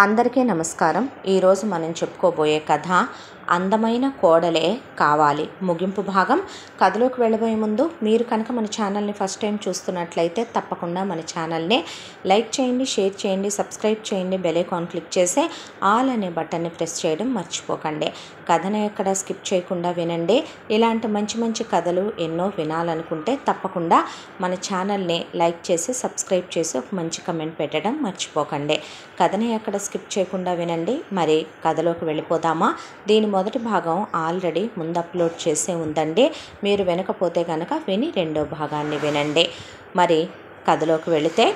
అందరికీ నమస్కారం. ఈరోజు మనం చెప్పుకోబోయే కథ అందమైన కోడలే కావాలి ముగింపు భాగం. కథలోకి వెళ్ళబోయే ముందు మీరు కనుక మన ఛానల్ని ఫస్ట్ టైం చూస్తున్నట్లయితే తప్పకుండా మన ఛానల్ని లైక్ చేయండి, షేర్ చేయండి, సబ్స్క్రైబ్ చేయండి, బెల్ ఐకాన్ క్లిక్ చేసి ఆల్ అనే బటన్ని ప్రెస్ చేయడం మర్చిపోకండి. కథను ఎక్కడ స్కిప్ చేయకుండా వినండి. ఇలాంటి మంచి మంచి కథలు ఎన్నో వినాలనుకుంటే తప్పకుండా మన ఛానల్ని లైక్ చేసి సబ్స్క్రైబ్ చేసి ఒక మంచి కమెంట్ పెట్టడం మర్చిపోకండి. కథని ఎక్కడ స్కిప్ చేయకుండా వినండి. మరి కథలోకి వెళ్ళిపోదామా? దీని మొదటి భాగం ఆల్రెడీ ముందు అప్లోడ్ చేసే ఉందండి. మీరు వినకపోతే కనుక విని రెండో భాగాన్ని వినండి. మరి కథలోకి వెళితే,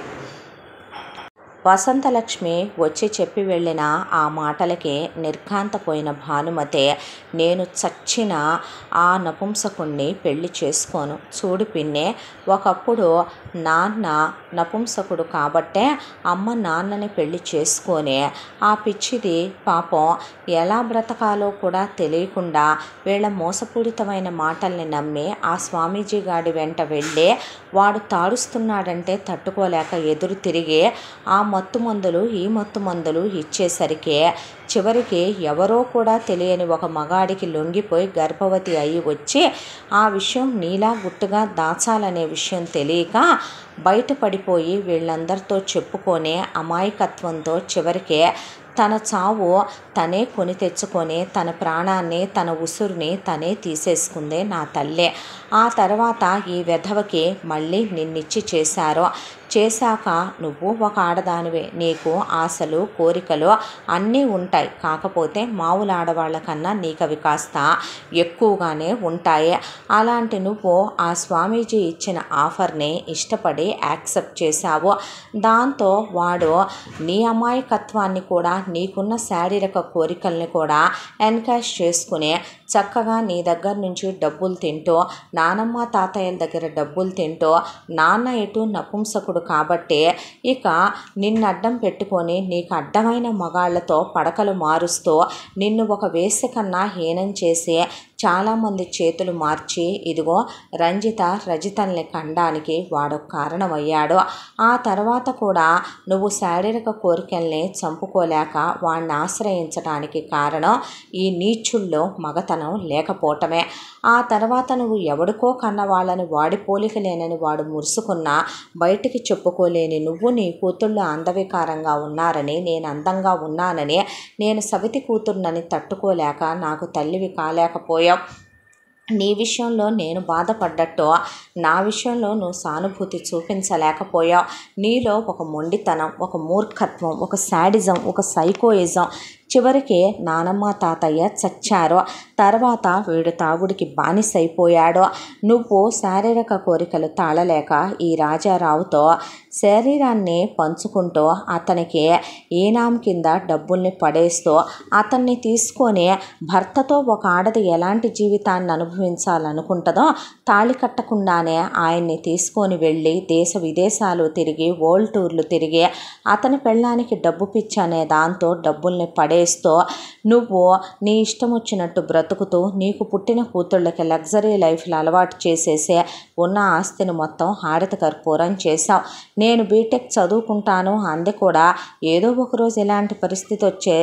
వసంతలక్ష్మి వచ్చి చెప్పి వెళ్ళిన ఆ మాటలకి నిర్ఘాంతపోయిన భానుమతి, నేను చచ్చిన ఆ నపుంసకుణ్ణి పెళ్లి చేసుకోను. చూడు పిన్నే, ఒకప్పుడు నాన్న నపుంసకుడు కాబట్టే అమ్మ నాన్నని పెళ్లి చేసుకొని ఆ పిచ్చిది పాపం ఎలా బ్రతకాలో కూడా తెలియకుండా వీళ్ళ మోసపూరితమైన మాటల్ని నమ్మి ఆ స్వామీజీ గాడి వెంట వెళ్ళి వాడు తాడుస్తున్నాడంటే తట్టుకోలేక ఎదురు తిరిగి ఆ మత్తు మందులు ఈ మత్తు మందులు ఇచ్చేసరికి చివరికి ఎవరో కూడా తెలియని ఒక మగాడికి లొంగిపోయి గర్భవతి అయి వచ్చి ఆ విషయం నీలా గుట్టుగా దాచాలనే విషయం తెలియక బయటపడిపోయి వీళ్ళందరితో చెప్పుకొని అమాయకత్వంతో చివరికి తన చావు తనే కొని తెచ్చుకొని తన ప్రాణాన్ని తన ఉసురుని తనే తీసేసుకుందే నా తల్లే. ఆ తర్వాత ఈ వెధవకి మళ్ళీ నిన్నిచ్చి చేశాక నువ్వు ఒక ఆడదానివే, నీకు ఆశలు కోరికలు అన్నీ ఉంటాయి. కాకపోతే మామూలు ఆడవాళ్ళ కన్నా నీకు అవి కాస్త ఎక్కువగానే ఉంటాయి. అలాంటి నువ్వు ఆ స్వామీజీ ఇచ్చిన ఆఫర్ని ఇష్టపడి యాక్సెప్ట్ చేశావు. దాంతో వాడు నీ అమాయకత్వాన్ని కూడా నీకున్న శారీరక కోరికల్ని కూడా ఎన్కాష్ చేసుకుని చక్కగా నీ దగ్గర నుంచి డబ్బులు తింటూ, నానమ్మ తాతయ్యల దగ్గర డబ్బులు తింటూ, నాన్న ఎటు నపుంసకుడు కాబట్టి ఇక నిన్ను అడ్డం పెట్టుకొని నీకు అడ్డమైన మగాళ్లతో పడకలు మారుస్తూ నిన్ను ఒక వేశ్య కన్నా హీనం చేసి చాలామంది చేతులు మార్చి ఇదిగో రజితల్ని కండానికి వాడు కారణమయ్యాడు. ఆ తర్వాత కూడా నువ్వు శారీరక కోరికల్ని చంపుకోలేక వాడిని ఆశ్రయించడానికి కారణం ఈ నీచుల్లో మగతనం లేకపోవటమే. ఆ తర్వాత నువ్వు ఎవడికో కన్న వాళ్ళని వాడి పోలికలేనని వాడు మురుసుకున్నా బయటికి చెప్పుకోలేని నువ్వు నీ కూతుళ్ళు అందవికారంగా ఉన్నారని, నేను అందంగా ఉన్నానని, నేను సవితి కూతుర్నని తట్టుకోలేక నాకు తల్లివి కాలేకపోయావు. నీ విషయంలో నేను బాధపడ్డట్టు నా విషయంలో నువ్వు సానుభూతి చూపించలేకపోయావు. నీలో ఒక మొండితనం, ఒక మూర్ఖత్వం, ఒక శాడిజం, ఒక సైకోయిజం. చివరికి నానమ్మ తాతయ్య చచ్చారు. తర్వాత వీడు తాగుడికి బానిసైపోయాడు. నువ్వు శారీరక కోరికలు తాళలేక ఈ రాజారావుతో శరీరాన్ని పంచుకుంటూ అతనికి ఈనాం కింద డబ్బుల్ని పడేస్తూ అతన్ని తీసుకొని భర్తతో ఒక ఆడది ఎలాంటి జీవితాన్ని అనుభవించాలనుకుంటుందో తాళి కట్టకుండానే ఆయన్ని తీసుకొని వెళ్ళి దేశ విదేశాలు తిరిగి వరల్డ్ టూర్లు తిరిగి అతని పెళ్ళానికి డబ్బు పిచ్చి అనే దాంతో డబ్బుల్ని పడేస్తూ నువ్వు నీ ఇష్టం వచ్చినట్టు బ్రతుకుతూ నీకు పుట్టిన కూతుళ్ళకి లగ్జరీ లైఫ్లు అలవాటు చేసేసే ఉన్న ఆస్తిని మొత్తం హారత కర్పూరం చేశావు. నేను బీటెక్ చదువుకుంటాను అంది కూడా ఏదో ఒకరోజు ఇలాంటి పరిస్థితి వచ్చే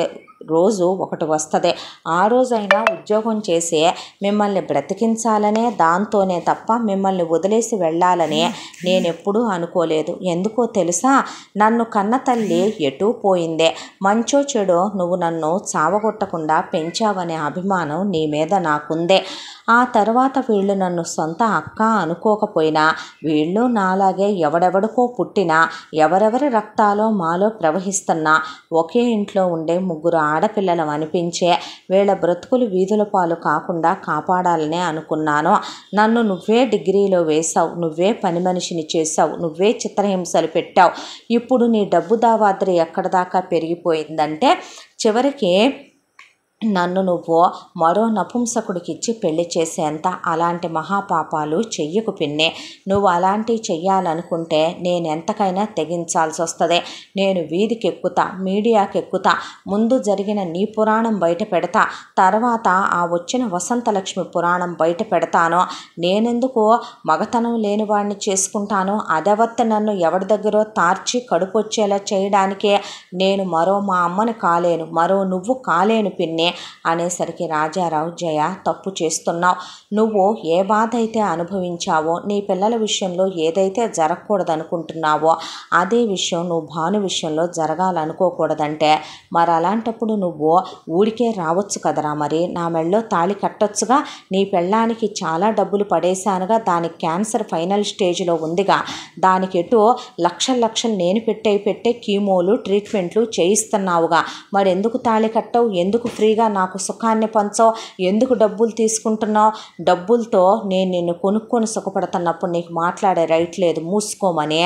రోజు ఒకటి వస్తుంది. ఆ రోజైనా ఉద్యోగం చేసి మిమ్మల్ని బ్రతికించాలనే దాంతోనే తప్ప మిమ్మల్ని వదిలేసి వెళ్ళాలని నేనెప్పుడూ అనుకోలేదు. ఎందుకో తెలుసా, నన్ను కన్న తల్లి ఎటూ పోయిందే. మంచో చెడో నువ్వు నన్ను చావగొట్టకుండా పెంచావనే అభిమానం నీ మీద నాకుందే. ఆ తర్వాత వీళ్ళు నన్ను సొంత అక్క అనుకోకపోయినా వీళ్ళు నాలాగే ఎవడెవడికో పుట్టినా ఎవరెవరి రక్తాలో మాలో ప్రవహిస్తున్నా ఒకే ఇంట్లో ఉండే ముగ్గురు ఆడపిల్లలు అనిపించే వీళ్ళ బ్రతుకులు వీధుల పాలు కాకుండా కాపాడాలనే అనుకున్నాను. నన్ను నువ్వే డిగ్రీలో వేశావు, నువ్వే పని మనిషిని చేశావు, నువ్వే చిత్రహింసలు పెట్టావు. ఇప్పుడు నీ డబ్బు దావాద్రి ఎక్కడ దాకా పెరిగిపోయిందంటే చివరికి నన్ను నువ్వు మరో నపుంసకుడికిచ్చి పెళ్లి చేసేంత అలాంటి మహాపాపాలు చెయ్యకు పిన్నే. నువ్వు అలాంటివి చెయ్యాలనుకుంటే నేను ఎంతకైనా తెగించాల్సి వస్తుంది. నేను వీధికి ఎక్కుతా, మీడియాకి ఎక్కుతా. ముందు జరిగిన నీ పురాణం బయట పెడతా, తర్వాత ఆ వచ్చిన వసంతలక్ష్మి పురాణం బయట పెడతాను. నేనెందుకు మగతనం లేని వాడిని చేసుకుంటాను? అదవత్త నన్ను ఎవరి దగ్గరో తార్చి కడుపు వచ్చేలా చేయడానికే. నేను మరో మా అమ్మని కాలేను, మరో నువ్వు కాలేను పిన్నే అనేసరికి రాజారావు, జయ తప్పు చేస్తున్నావు. నువ్వు ఏ బాధ అయితే అనుభవించావో, నీ పిల్లల విషయంలో ఏదైతే జరగకూడదనుకుంటున్నావో అదే విషయం నువ్వు భాను విషయంలో జరగాలనుకోకూడదంటే మరి అలాంటప్పుడు నువ్వు ఊరికే రావచ్చు కదరా. మరి నా మెళ్ళో తాళి కట్టొచ్చుగా. నీ పెళ్ళానికి చాలా డబ్బులు పడేశానుగా, దానికి క్యాన్సర్ ఫైనల్ స్టేజ్లో ఉందిగా, దానికి ఎటు లక్షలు నేను పెట్టే కీమోలు ట్రీట్మెంట్లు చేయిస్తున్నావుగా. మరి ఎందుకు తాళి కట్టవు? ఎందుకు ఫ్రీగా నాకు సుఖాన్ని పంచవు? ఎందుకు డబ్బులు తీసుకుంటున్నావు? డబ్బులతో నేను నిన్ను కొనుక్కొని సుఖపడుతున్నప్పుడు నీకు మాట్లాడే రైట్ లేదు, మూసుకోమని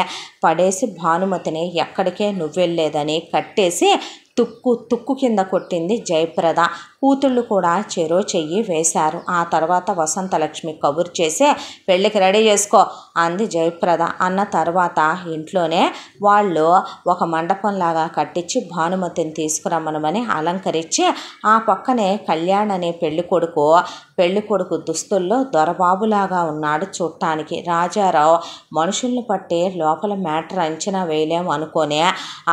పడేసి భానుమతిని ఎక్కడికే నువ్వెళ్ళేదని కట్టేసి తుక్కు కింద కొట్టింది జయప్రద. కూతుళ్ళు కూడా చెరో చెయ్యి వేశారు. ఆ తర్వాత వసంతలక్ష్మి కబురు చేసి పెళ్ళికి రెడీ చేసుకో అంది జయప్రద. అన్న తర్వాత ఇంట్లోనే వాళ్ళు ఒక మండపంలాగా కట్టించి భానుమతిని తీసుకురమ్మనమని అలంకరించి ఆ పక్కనే కళ్యాణ్ అనే పెళ్ళికొడుకు దుస్తుల్లో దొరబాబులాగా ఉన్నాడు చూడటానికి. రాజారావు మనుషుల్ని పట్టి లోపల మ్యాటర్ అంచనా వేయలేం అనుకోనే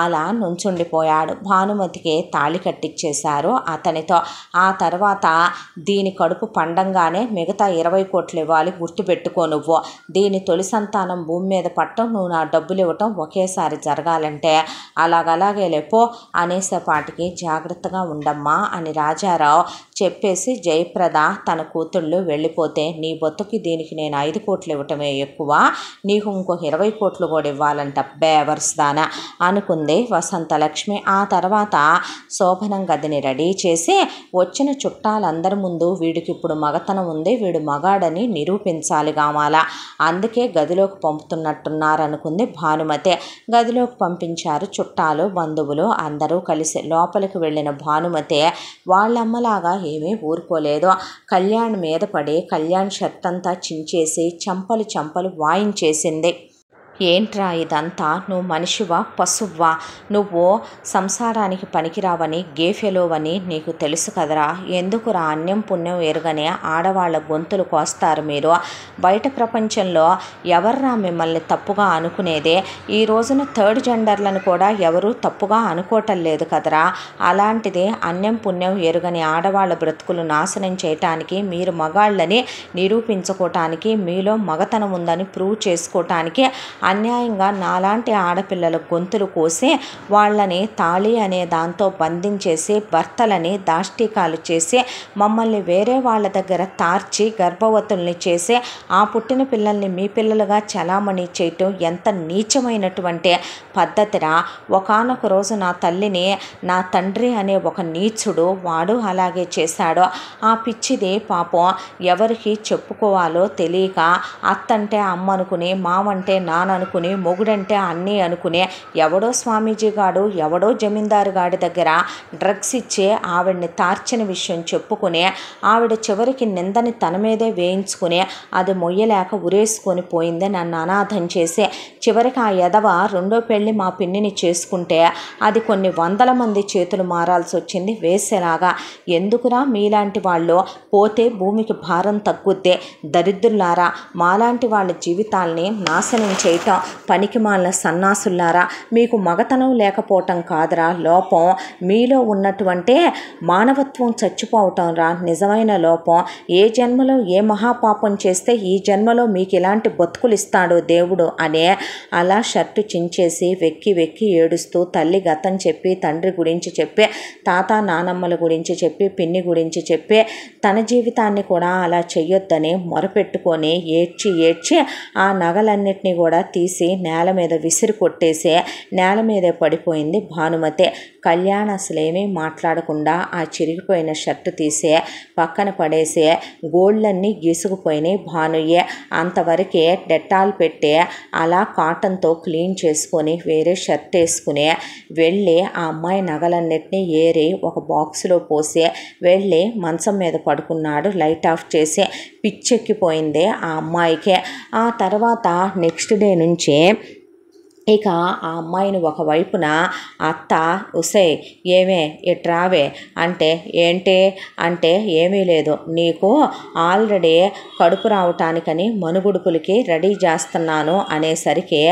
అలా నుంచుండిపోయాడు. భానుమతికి తాళి కట్టించేశారు అతనితో. ఆ తర్వాత దీని కడుపు పండంగానే మిగతా 20 కోట్లు ఇవ్వాలి, గుర్తుపెట్టుకో. నువ్వు దీని తొలి సంతానం భూమి మీద పట్టం, నువ్వు నా డబ్బులు ఇవ్వటం ఒకేసారి జరగాలంటే అలాగలాగే లేపో అనేసేపాటికి జాగ్రత్తగా ఉండమ్మా అని రాజారావు చెప్పేసి జయప్రద తన కూతుళ్ళు వెళ్ళిపోతే, నీ బొత్తుకి దీనికి నేను 5 కోట్లు ఇవ్వటమే ఎక్కువ, నీకు ఇంకో 20 కోట్లు కూడా ఇవ్వాలంట బేవర్స్ దానా అనుకుంది వసంతలక్ష్మి. ఆ తర్వాత శోభనం గదిని రెడీ చేసి వచ్చిన చుట్టాలందరి ముందు వీడికి ఇప్పుడు మగతనం ఉంది, వీడు మగాడని నిరూపించాలి కావాలా, అందుకే గదిలోకి పంపుతున్నట్టున్నారనుకుంది భానుమతి. గదిలోకి పంపించారు చుట్టాలు బంధువులు అందరూ కలిసి. లోపలికి వెళ్ళిన భానుమతి వాళ్ళమ్మలాగా ఏమీ ఊరుకోలేదు. కళ్యాణ్ మీద పడి కళ్యాణ్ షర్ట్ అంతా చించేసి చంపలు వాయించేసింది. ఏంట్రా ఇదంతా? నువ్వు మనిషివా పశువ్వా? నువ్వు సంసారానికి పనికిరావని గేఫెలోవని నీకు తెలుసు కదరా. ఎందుకురా అన్యం పుణ్యం ఎరుగనే ఆడవాళ్ళ గొంతులు కోస్తారు మీరు? బయట ప్రపంచంలో ఎవర్రా మిమ్మల్ని తప్పుగా అనుకునేదే? ఈ రోజున థర్డ్ జెండర్లను కూడా ఎవరూ తప్పుగా అనుకోవటం లేదు కదరా. అలాంటిది అన్యం పుణ్యం ఎరుగని ఆడవాళ్ళ బ్రతుకులు నాశనం చేయటానికి, మీరు మగాళ్ళని నిరూపించుకోవటానికి, మీలో మగతనం ఉందని ప్రూవ్ చేసుకోవటానికి అన్యాయంగా నాలాంటి ఆడపిల్లల గొంతులు కోసి వాళ్ళని తాళి అనే దాంతో బంధించేసి భర్తలని దాష్టికాలు చేసి మమ్మల్ని వేరే వాళ్ళ దగ్గర తార్చి గర్భవతుల్ని చేసి ఆ పుట్టిన పిల్లల్ని మీ పిల్లలుగా చలామణి చేయటం ఎంత నీచమైనటువంటి పద్ధతిరా. ఒకానొక రోజు నా తల్లిని నా తండ్రి అనే ఒక నీచుడు వాడు అలాగే చేశాడు. ఆ పిచ్చిది పాపం ఎవరికి చెప్పుకోవాలో తెలియక అత్తంటే అమ్మ అనుకుని, మావంటే నాన్న అనుకుని, మొగుడంటే అన్నీ అనుకునే ఎవడో స్వామీజీ గాడు ఎవడో జమీందారు గాడి దగ్గర డ్రగ్స్ ఇచ్చే ఆవిడ్ని తార్చిన విషయం చెప్పుకుని ఆవిడ చివరికి నిందని తన మీదే వేయించుకుని అది మొయ్యలేక ఉరేసుకొని పోయింది నన్ను అనాథం చేసి. చివరికి ఆ ఎదవ రెండో పెళ్ళి మా పిన్నిని చేసుకుంటే అది కొన్ని వందల మంది చేతులు మారాల్సి వచ్చింది వేసేలాగా. ఎందుకురా మీలాంటి వాళ్ళు పోతే భూమికి భారం తగ్గుద్దే. దరిద్రులారా, మాలాంటి వాళ్ళ జీవితాల్ని నాశనం చేయటం పనికి మాలిన సన్నాసులారా. మీకు మగతనం లేకపోవటం కాదురా లోపం, మీలో ఉన్నటువంటి మానవత్వం చచ్చిపోవటం రా నిజమైన లోపం. ఏ జన్మలో ఏ మహాపాపం చేస్తే ఈ జన్మలో మీకు ఇలాంటి బతుకులు ఇస్తాడో దేవుడు అనే అలా షర్టు చించేసి వెక్కి ఏడుస్తూ తల్లి గతం చెప్పి, తండ్రి గురించి చెప్పి, తాత నానమ్మల గురించి చెప్పి, పిన్ని గురించి చెప్పి తన జీవితాన్ని కూడా అలా చెయ్యొద్దని మొరపెట్టుకొని ఏడ్చి ఆ నగలన్నిటినీ కూడా తీసి నేల మీద విసిరి కొట్టేసి నేల మీదే పడిపోయింది భానుమతి. కళ్యాణ్ అసలేమీ మాట్లాడకుండా ఆ చిరిగిపోయిన షర్టు తీసి పక్కన పడేసి గోళ్ళన్నీ గీసుకుపోయినాయి భానుయే. అంతవరకే డెటాల్ పెట్టి అలా కాటన్తో క్లీన్ చేసుకొని వేరే షర్ట్ వేసుకుని వెళ్ళి ఆ అమ్మాయి నగలన్నిటినీ ఏరి ఒక బాక్స్లో పోసి వెళ్ళి మంచం మీద పడుకున్నాడు లైట్ ఆఫ్ చేసి. పిచ్చెక్కిపోయింది ఆ అమ్మాయికే. ఆ తర్వాత నెక్స్ట్ డే నుంచి ఇక ఆ అమ్మాయిని ఒకవైపున అత్త ఉసే ఏమే ఇట్రావే అంటే ఏంటి అంటే ఏమీ లేదు, నీకు ఆల్రెడీ కడుపు రావటానికని మనుగుడుపులకి రెడీ చేస్తున్నాను అనేసరికి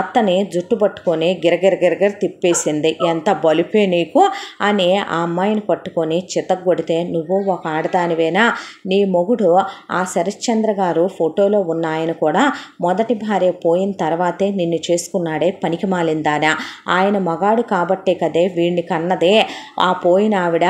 అత్తని జుట్టు పట్టుకొని గిరగిర తిప్పేసింది. ఎంత బలిపే నీకు అని ఆ అమ్మాయిని పట్టుకొని చితగ్గొడితే, నువ్వు ఒక ఆడదానివేనా, నీ మొగుడు ఆ శరశ్చంద్ర గారు ఫోటోలో ఉన్న ఆయన కూడా మొదటి భార్య పోయిన తర్వాతే నిన్ను చేసుకున్నాడు, పనికి మాలిందానా, ఆయన మగాడు కాబట్టే కదే వీడిని కన్నదే ఆ పోయిన ఆవిడ,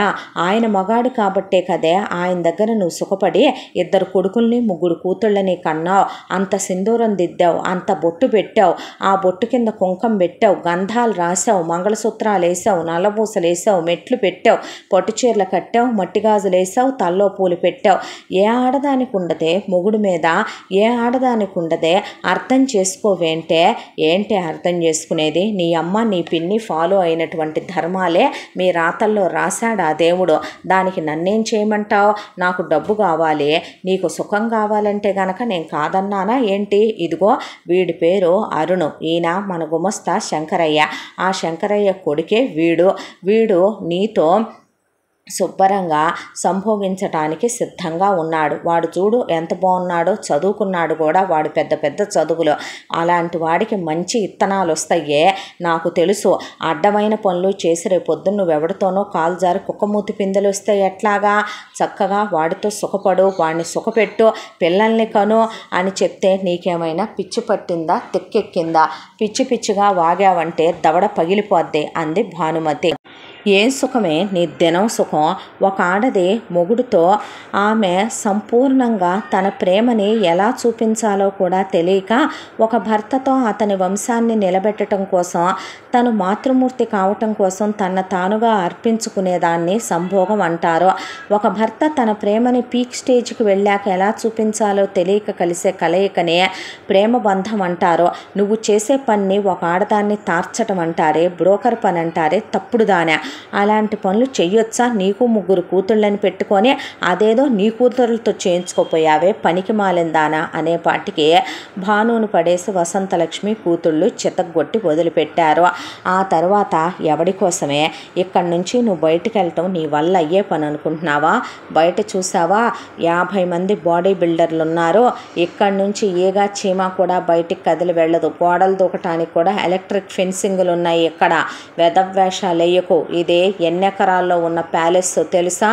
ఆయన మగాడు కాబట్టే కదే ఆయన దగ్గర నువ్వు సుఖపడి 2 కొడుకుల్ని 3 కూతుళ్ళని కన్నావు, అంత సింధూరం దిద్దావు, అంత బొట్టు పెట్టావు, ఆ బొట్టు కింద కుంకం పెట్టావు, గంధాలు రాసావు, మంగళసూత్రాలు వేసావు, నల్లబూసలు వేసావు, మెట్లు పెట్టావు, పట్టుచీరలు కట్టావు, మట్టి గాజులు వేసావు, తల్లో పూలు పెట్టావు. ఏ ఆడదానికి ఉండదే మొగుడు మీద, ఏ ఆడదానికి ఉండదే అర్థం చేసుకోవేంటే, ఏంటి అర్థం చేసుకునేది, నీ అమ్మ నీ పిన్ని ఫాలో అయినటువంటి ధర్మాలే మీ రాతల్లో రాశాడు ఆ దేవుడు, దానికి నన్నేం చేయమంటావు, నాకు డబ్బు కావాలి, నీకు సుఖం కావాలంటే గనక నేను కాదన్నానా ఏంటి, ఇదిగో వీడి పేరు అరుణు, ఈయన మన గుమస్తా శంకరయ్య, ఆ శంకరయ్య కొడుకే వీడు నీతో శుభ్రంగా సంభోగించటానికి సిద్ధంగా ఉన్నాడు, వాడు చూడు ఎంత బాగున్నాడో, చదువుకున్నాడు కూడా, వాడు పెద్ద పెద్ద చదువులు, అలాంటి వాడికి మంచి ఇత్తనాలు వస్తాయే నాకు తెలుసు, అడ్డమైన పనులు చేసి రేపొద్దున్న నువ్వెవడితోనో కాలు జారి కుక్కమూతి పిందెలు వస్తే ఎట్లాగా, చక్కగా వాడితో సుఖపడు, వాడిని సుఖపెట్టు, పిల్లల్ని కను అని చెప్తే నీకేమైనా పిచ్చి పట్టిందా, తెక్కెక్కిందా, పిచ్చిగా వాగావంటే దవడ పగిలిపోద్ది అంది భానుమతి. ఏం సుఖమే నీ దినం సుఖం, ఒక ఆడది మొగుడుతో ఆమె సంపూర్ణంగా తన ప్రేమని ఎలా చూపించాలో కూడా తెలియక ఒక భర్తతో అతని వంశాన్ని నిలబెట్టడం కోసం, తను మాతృమూర్తి కావటం కోసం తన తానుగా అర్పించుకునేదాన్ని సంభోగం అంటారు. ఒక భర్త తన ప్రేమని పీక్ స్టేజ్కి వెళ్ళాక ఎలా చూపించాలో తెలియక కలిసే కలయికనే ప్రేమ బంధం అంటారు. నువ్వు చేసే పని ఒక ఆడదాన్ని తార్చటం అంటారే, బ్రోకర్ పని అంటారే, తప్పుడు దానే. అలాంటి పనులు చెయ్యొచ్చా, నీకు 3 కూతుళ్ళని పెట్టుకొని అదేదో నీ కూతురులతో చేయించుకోపోయావే పనికి మాలిందానా అనేపాటికి భానుని పడేసి వసంతలక్ష్మి కూతుళ్ళు చితగ్గొట్టి వదిలిపెట్టారు. ఆ తర్వాత ఎవడి కోసమే, ఇక్కడి నుంచి నువ్వు బయటికి వెళ్ళటం నీ వల్ల అయ్యే పని అనుకుంటున్నావా, బయట చూసావా 50 మంది బాడీ బిల్డర్లు ఉన్నారు, ఇక్కడి నుంచి ఏగా చీమ కూడా బయటికి కదిలి వెళ్ళదు, గోడలు దూకటానికి కూడా ఎలక్ట్రిక్ ఫెన్సింగ్లు ఉన్నాయి, ఇక్కడ వెధవేషాలు వేయకు, ఇదే ఎన్నెకరాల్లో ఉన్న ప్యాలెస్ తెలుసా,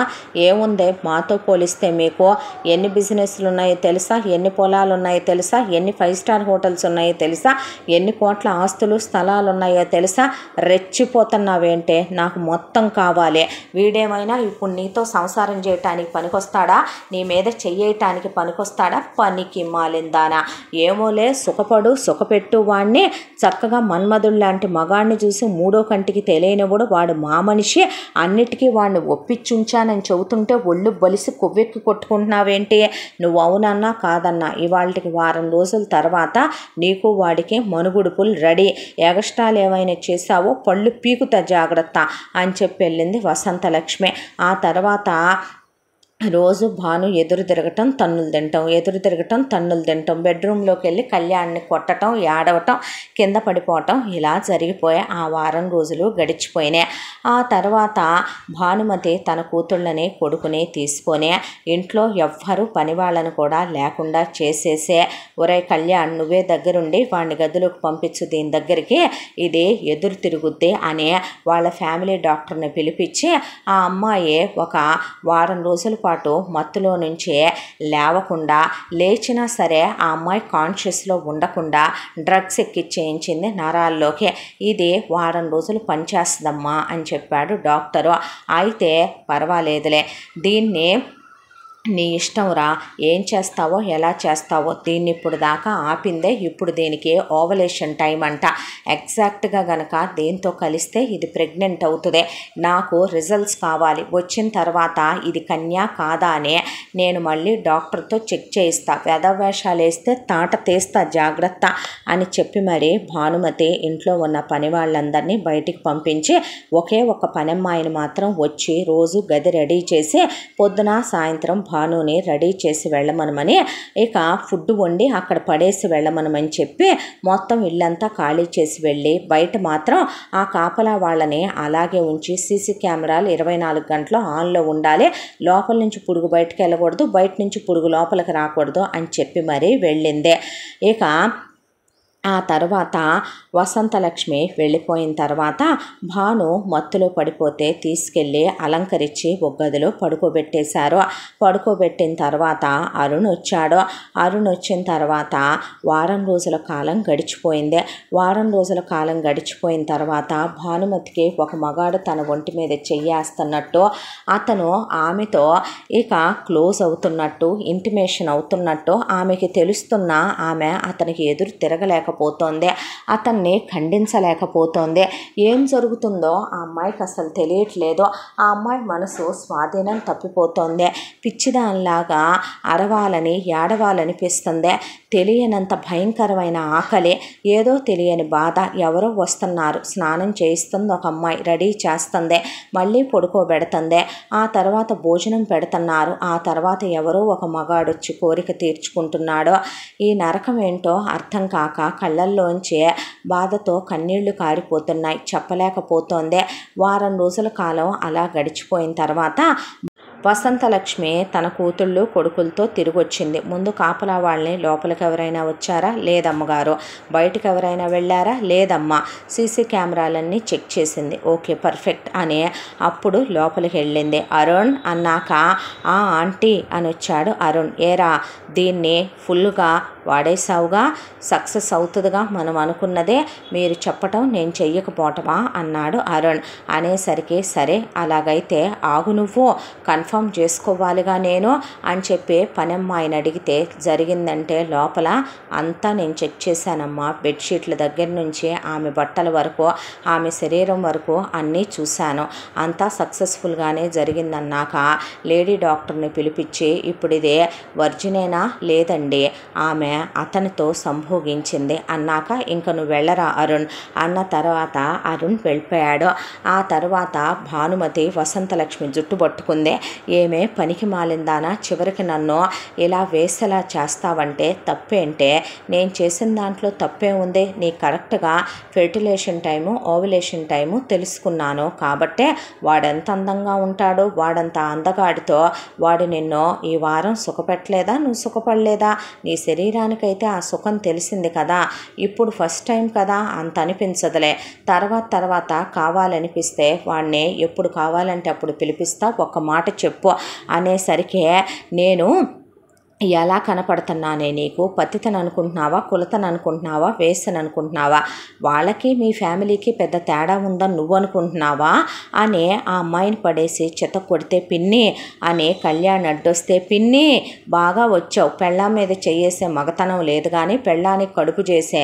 ఏముందే మాతో పోలిస్తే మీకు ఎన్ని బిజినెస్లు ఉన్నాయో తెలుసా, ఎన్ని పొలాలు ఉన్నాయో తెలుసా, ఎన్ని 5 స్టార్ హోటల్స్ ఉన్నాయో తెలుసా, ఎన్ని కోట్ల ఆస్తులు స్థలాలు ఉన్నాయో తెలుసా, రెచ్చిపోతున్నావేంటే, నాకు మొత్తం కావాలి, వీడేమైనా ఇప్పుడు నీతో సంసారం చేయటానికి పనికొస్తాడా, నీ మీద చెయ్యటానికి పనికొస్తాడా, పనికి మాలిందానా, ఏమోలే సుఖపడు సుఖపెట్టు, వాడిని చక్కగా మన్మధుడు లాంటి మగాడిని చూసి 3వ కంటికి తెలియనివాడు వాడు మా మనిషి, అన్నిటికీ వాడిని ఒప్పించుంచానని చెబుతుంటే ఒళ్ళు బలిసి కొవ్వెక్కి కొట్టుకుంటున్నావేంటి, నువ్వు అవునన్నా కాదన్నా ఇవాళకి వారం రోజుల తర్వాత నీకు వాడికి మనుగుడుపులు రెడీ, ఎగస్ట్రాలు ఏమైనా చేసావో పళ్ళు పీకుతా జాగ్రత్త అని చెప్పి వెళ్ళింది వసంతలక్ష్మి. ఆ తర్వాత రోజు భాను ఎదురు తిరగటం తన్నులు తింటాం, బెడ్రూమ్లోకి వెళ్ళి కళ్యాణ్ని కొట్టడం, ఏడవటం, కింద పడిపోవటం, ఇలా జరిగిపోయే ఆ వారం రోజులు గడిచిపోయినాయి. ఆ తర్వాత భానుమతి తన కూతుళ్ళని కొడుకుని తీసుకొని ఇంట్లో ఎవ్వరూ పనివాళ్ళను కూడా లేకుండా చేసేసే, ఒరే కళ్యాణ్ నువ్వే దగ్గరుండి వాడిని గదిలోకి పంపించు, దీని దగ్గరికి ఇది ఎదురు తిరుగుద్ది అని వాళ్ళ ఫ్యామిలీ డాక్టర్ని పిలిపించి ఆ అమ్మాయి ఒక వారం రోజుల పాటు మత్తులో నుంచి లేవకుండా, లేచినా సరే ఆ అమ్మాయి కాన్షియస్లో ఉండకుండా డ్రగ్స్ ఎక్కిచ్చేయించింది నరాల్లోకి. ఇది వారం రోజులు పనిచేస్తుందమ్మా అని చెప్పాడు డాక్టరు. అయితే పర్వాలేదులే, దీన్ని నీ ఇష్టంరా, ఏం చేస్తావో ఎలా చేస్తావో, దీన్ని ఇప్పుడు దాకా ఆపిందే, ఇప్పుడు దీనికి ఓవలేషన్ టైం అంట. ఎగ్జాక్ట్గా గనక దేంతో కలిస్తే ఇది ప్రెగ్నెంట్ అవుతుంది. నాకు రిజల్ట్స్ కావాలి. వచ్చిన తర్వాత ఇది కన్యా కాదా అని నేను మళ్ళీ డాక్టర్తో చెక్ చేయిస్తా. వేషాలు వేస్తే తాట తీస్తా, జాగ్రత్త అని చెప్పి మరి భానుమతి ఇంట్లో ఉన్న పని వాళ్ళందరినీ బయటికి పంపించి ఒకే ఒక పనమ్మాయిని మాత్రం వచ్చి రోజు గది రెడీ చేసి పొద్దున సాయంత్రం భానుని రెడీ చేసి వెళ్ళమనమని, ఇక ఫుడ్ వండి అక్కడ పడేసి వెళ్ళమనమని చెప్పి మొత్తం ఇల్లంతా ఖాళీ చేసి వెళ్ళి బయట మాత్రం ఆ కాపలా వాళ్ళని అలాగే ఉంచి సీసీ కెమెరాలు 24 గంటలు ఆన్లో ఉండాలి, లోపల నుంచి పురుగు బయటకు వెళ్ళకూడదు, బయట నుంచి పురుగు లోపలికి రాకూడదు అని చెప్పి మరీ వెళ్ళిందే. ఇక ఆ తర్వాత వసంతలక్ష్మి వెళ్ళిపోయిన తర్వాత భాను మత్తులో పడిపోతే తీసుకెళ్ళి అలంకరించి ఒక గదిలో పడుకోబెట్టేశారు. పడుకోబెట్టిన తర్వాత అరుణ్ వచ్చాడు. అరుణ్ వచ్చిన తర్వాత వారం రోజుల కాలం గడిచిపోయింది. వారం రోజుల కాలం గడిచిపోయిన తర్వాత భానుమతికి ఒక మగాడు తన ఒంటి మీద చెయ్యేస్తున్నట్టు, అతను ఆమెతో ఇక క్లోజ్ అవుతున్నట్టు, ఇంటిమేషన్ అవుతున్నట్టు ఆమెకి తెలుస్తున్నా ఆమె అతనికి ఎదురు తిరగలేకపోతుంది, అతన్ని ఖండించలేకపోతుంది. ఏం జరుగుతుందో ఆ అమ్మాయికి అసలు తెలియట్లేదు. ఆ అమ్మాయి మనసు స్వాధీనం తప్పిపోతుంది. పిచ్చిదానిలాగా అరవాలని ఏడవాలనిపిస్తుంది. తెలియనంత భయంకరమైన ఆకలి, ఏదో తెలియని బాధ. ఎవరో వస్తున్నారు, స్నానం చేయిస్తుంది ఒక అమ్మాయి, రెడీ చేస్తుంది, మళ్ళీ పడుకోబెడుతుంది, ఆ తర్వాత భోజనం పెడుతున్నారు, ఆ తర్వాత ఎవరో ఒక మగాడొచ్చి కోరిక తీర్చుకుంటున్నాడు. ఈ నరకం ఏంటో అర్థం కాక కళ్ళల్లోంచి బాధతో కన్నీళ్లు కారిపోతున్నాయి, చెప్పలేకపోతోంది. వారం రోజుల కాలం అలా గడిచిపోయిన తర్వాత వసంతలక్ష్మి తన కూతుళ్ళు కొడుకులతో తిరిగి వచ్చింది. ముందు కాపలా వాళ్ళని లోపలికి ఎవరైనా వచ్చారా? లేదమ్మగారు. బయటకు ఎవరైనా వెళ్ళారా? లేదమ్మా. సీసీ కెమెరాలన్నీ చెక్ చేసింది. ఓకే, పర్ఫెక్ట్ అని అప్పుడు లోపలికి వెళ్ళింది. అరుణ్ అన్నాక ఆ ఆంటీ అని వచ్చాడు అరుణ్. ఏరా, దీన్ని ఫుల్గా వాడేసావుగా, సక్సెస్ అవుతుందిగా మనం అనుకున్నదే, మీరు చెప్పటం నేను చెయ్యకపోవటమా అన్నాడు అరుణ్. అనేసరికి సరే అలాగైతే ఆగు, నువ్వు కన్ఫర్మ్ చేసుకోవాలిగా నేను అని చెప్పి పనమ్మాయిని అడిగితే, జరిగిందంటే లోపల అంతా నేను చెక్ చేశానమ్మా, బెడ్షీట్ల దగ్గర నుంచి ఆమె బట్టల వరకు ఆమె శరీరం వరకు అన్నీ చూశాను, అంతా సక్సెస్ఫుల్గానే జరిగిందన్నాక లేడీ డాక్టర్ని పిలిపించి ఇప్పుడు ఇదే వర్జినేనా? లేదండి, ఆమె అతనితో సంభోగించింది అన్నాక ఇంక నువ్వు వెళ్ళరా అరుణ్ అన్న తర్వాత అరుణ్ వెళ్ళిపోయాడు. ఆ తర్వాత భానుమతి వసంతలక్ష్మి జుట్టు పట్టుకుంది. ఏమే పనికి మాలిందానా, చివరికి నన్ను ఇలా వేసేలా చేస్తావంటే తప్పేంటే? నేను చేసిన దాంట్లో తప్పే ఉంది? నీ కరెక్ట్గా ఫెర్టిలేషన్ టైము ఓవులేషన్ టైము తెలుసుకున్నాను కాబట్టే వాడెంత అందంగా ఉంటాడో, వాడంత అందగాడితో వాడు నిన్ను ఈ వారం సుఖపెట్టలేదా? నువ్వు సుఖపడలేదా? నీ శరీరానికైతే ఆ సుఖం తెలిసింది కదా, ఇప్పుడు ఫస్ట్ టైం కదా, అంత అనిపించదులే, తర్వాత కావాలనిపిస్తే వాడిని ఎప్పుడు కావాలంటే అప్పుడు పిలిపిస్తా, ఒక్క మాట చెప్పు అనేసరికి నేను ఎలా కనపడుతున్నానే నీకు? పతితను అనుకుంటున్నావా, కులతను అనుకుంటున్నావా, వేసని అనుకుంటున్నావా? వాళ్ళకి మీ ఫ్యామిలీకి పెద్ద తేడా ఉందని నువ్వు అనుకుంటున్నావా అని ఆ అమ్మాయిని పడేసి చెత్త కొడితే, పిన్ని అని కళ్యాణ్ అడ్డొస్తే, పిన్ని బాగా వచ్చావు, పెళ్ళాం మీద చేసే మగతనం లేదు కానీ, పెళ్ళానికి కడుపు చేసే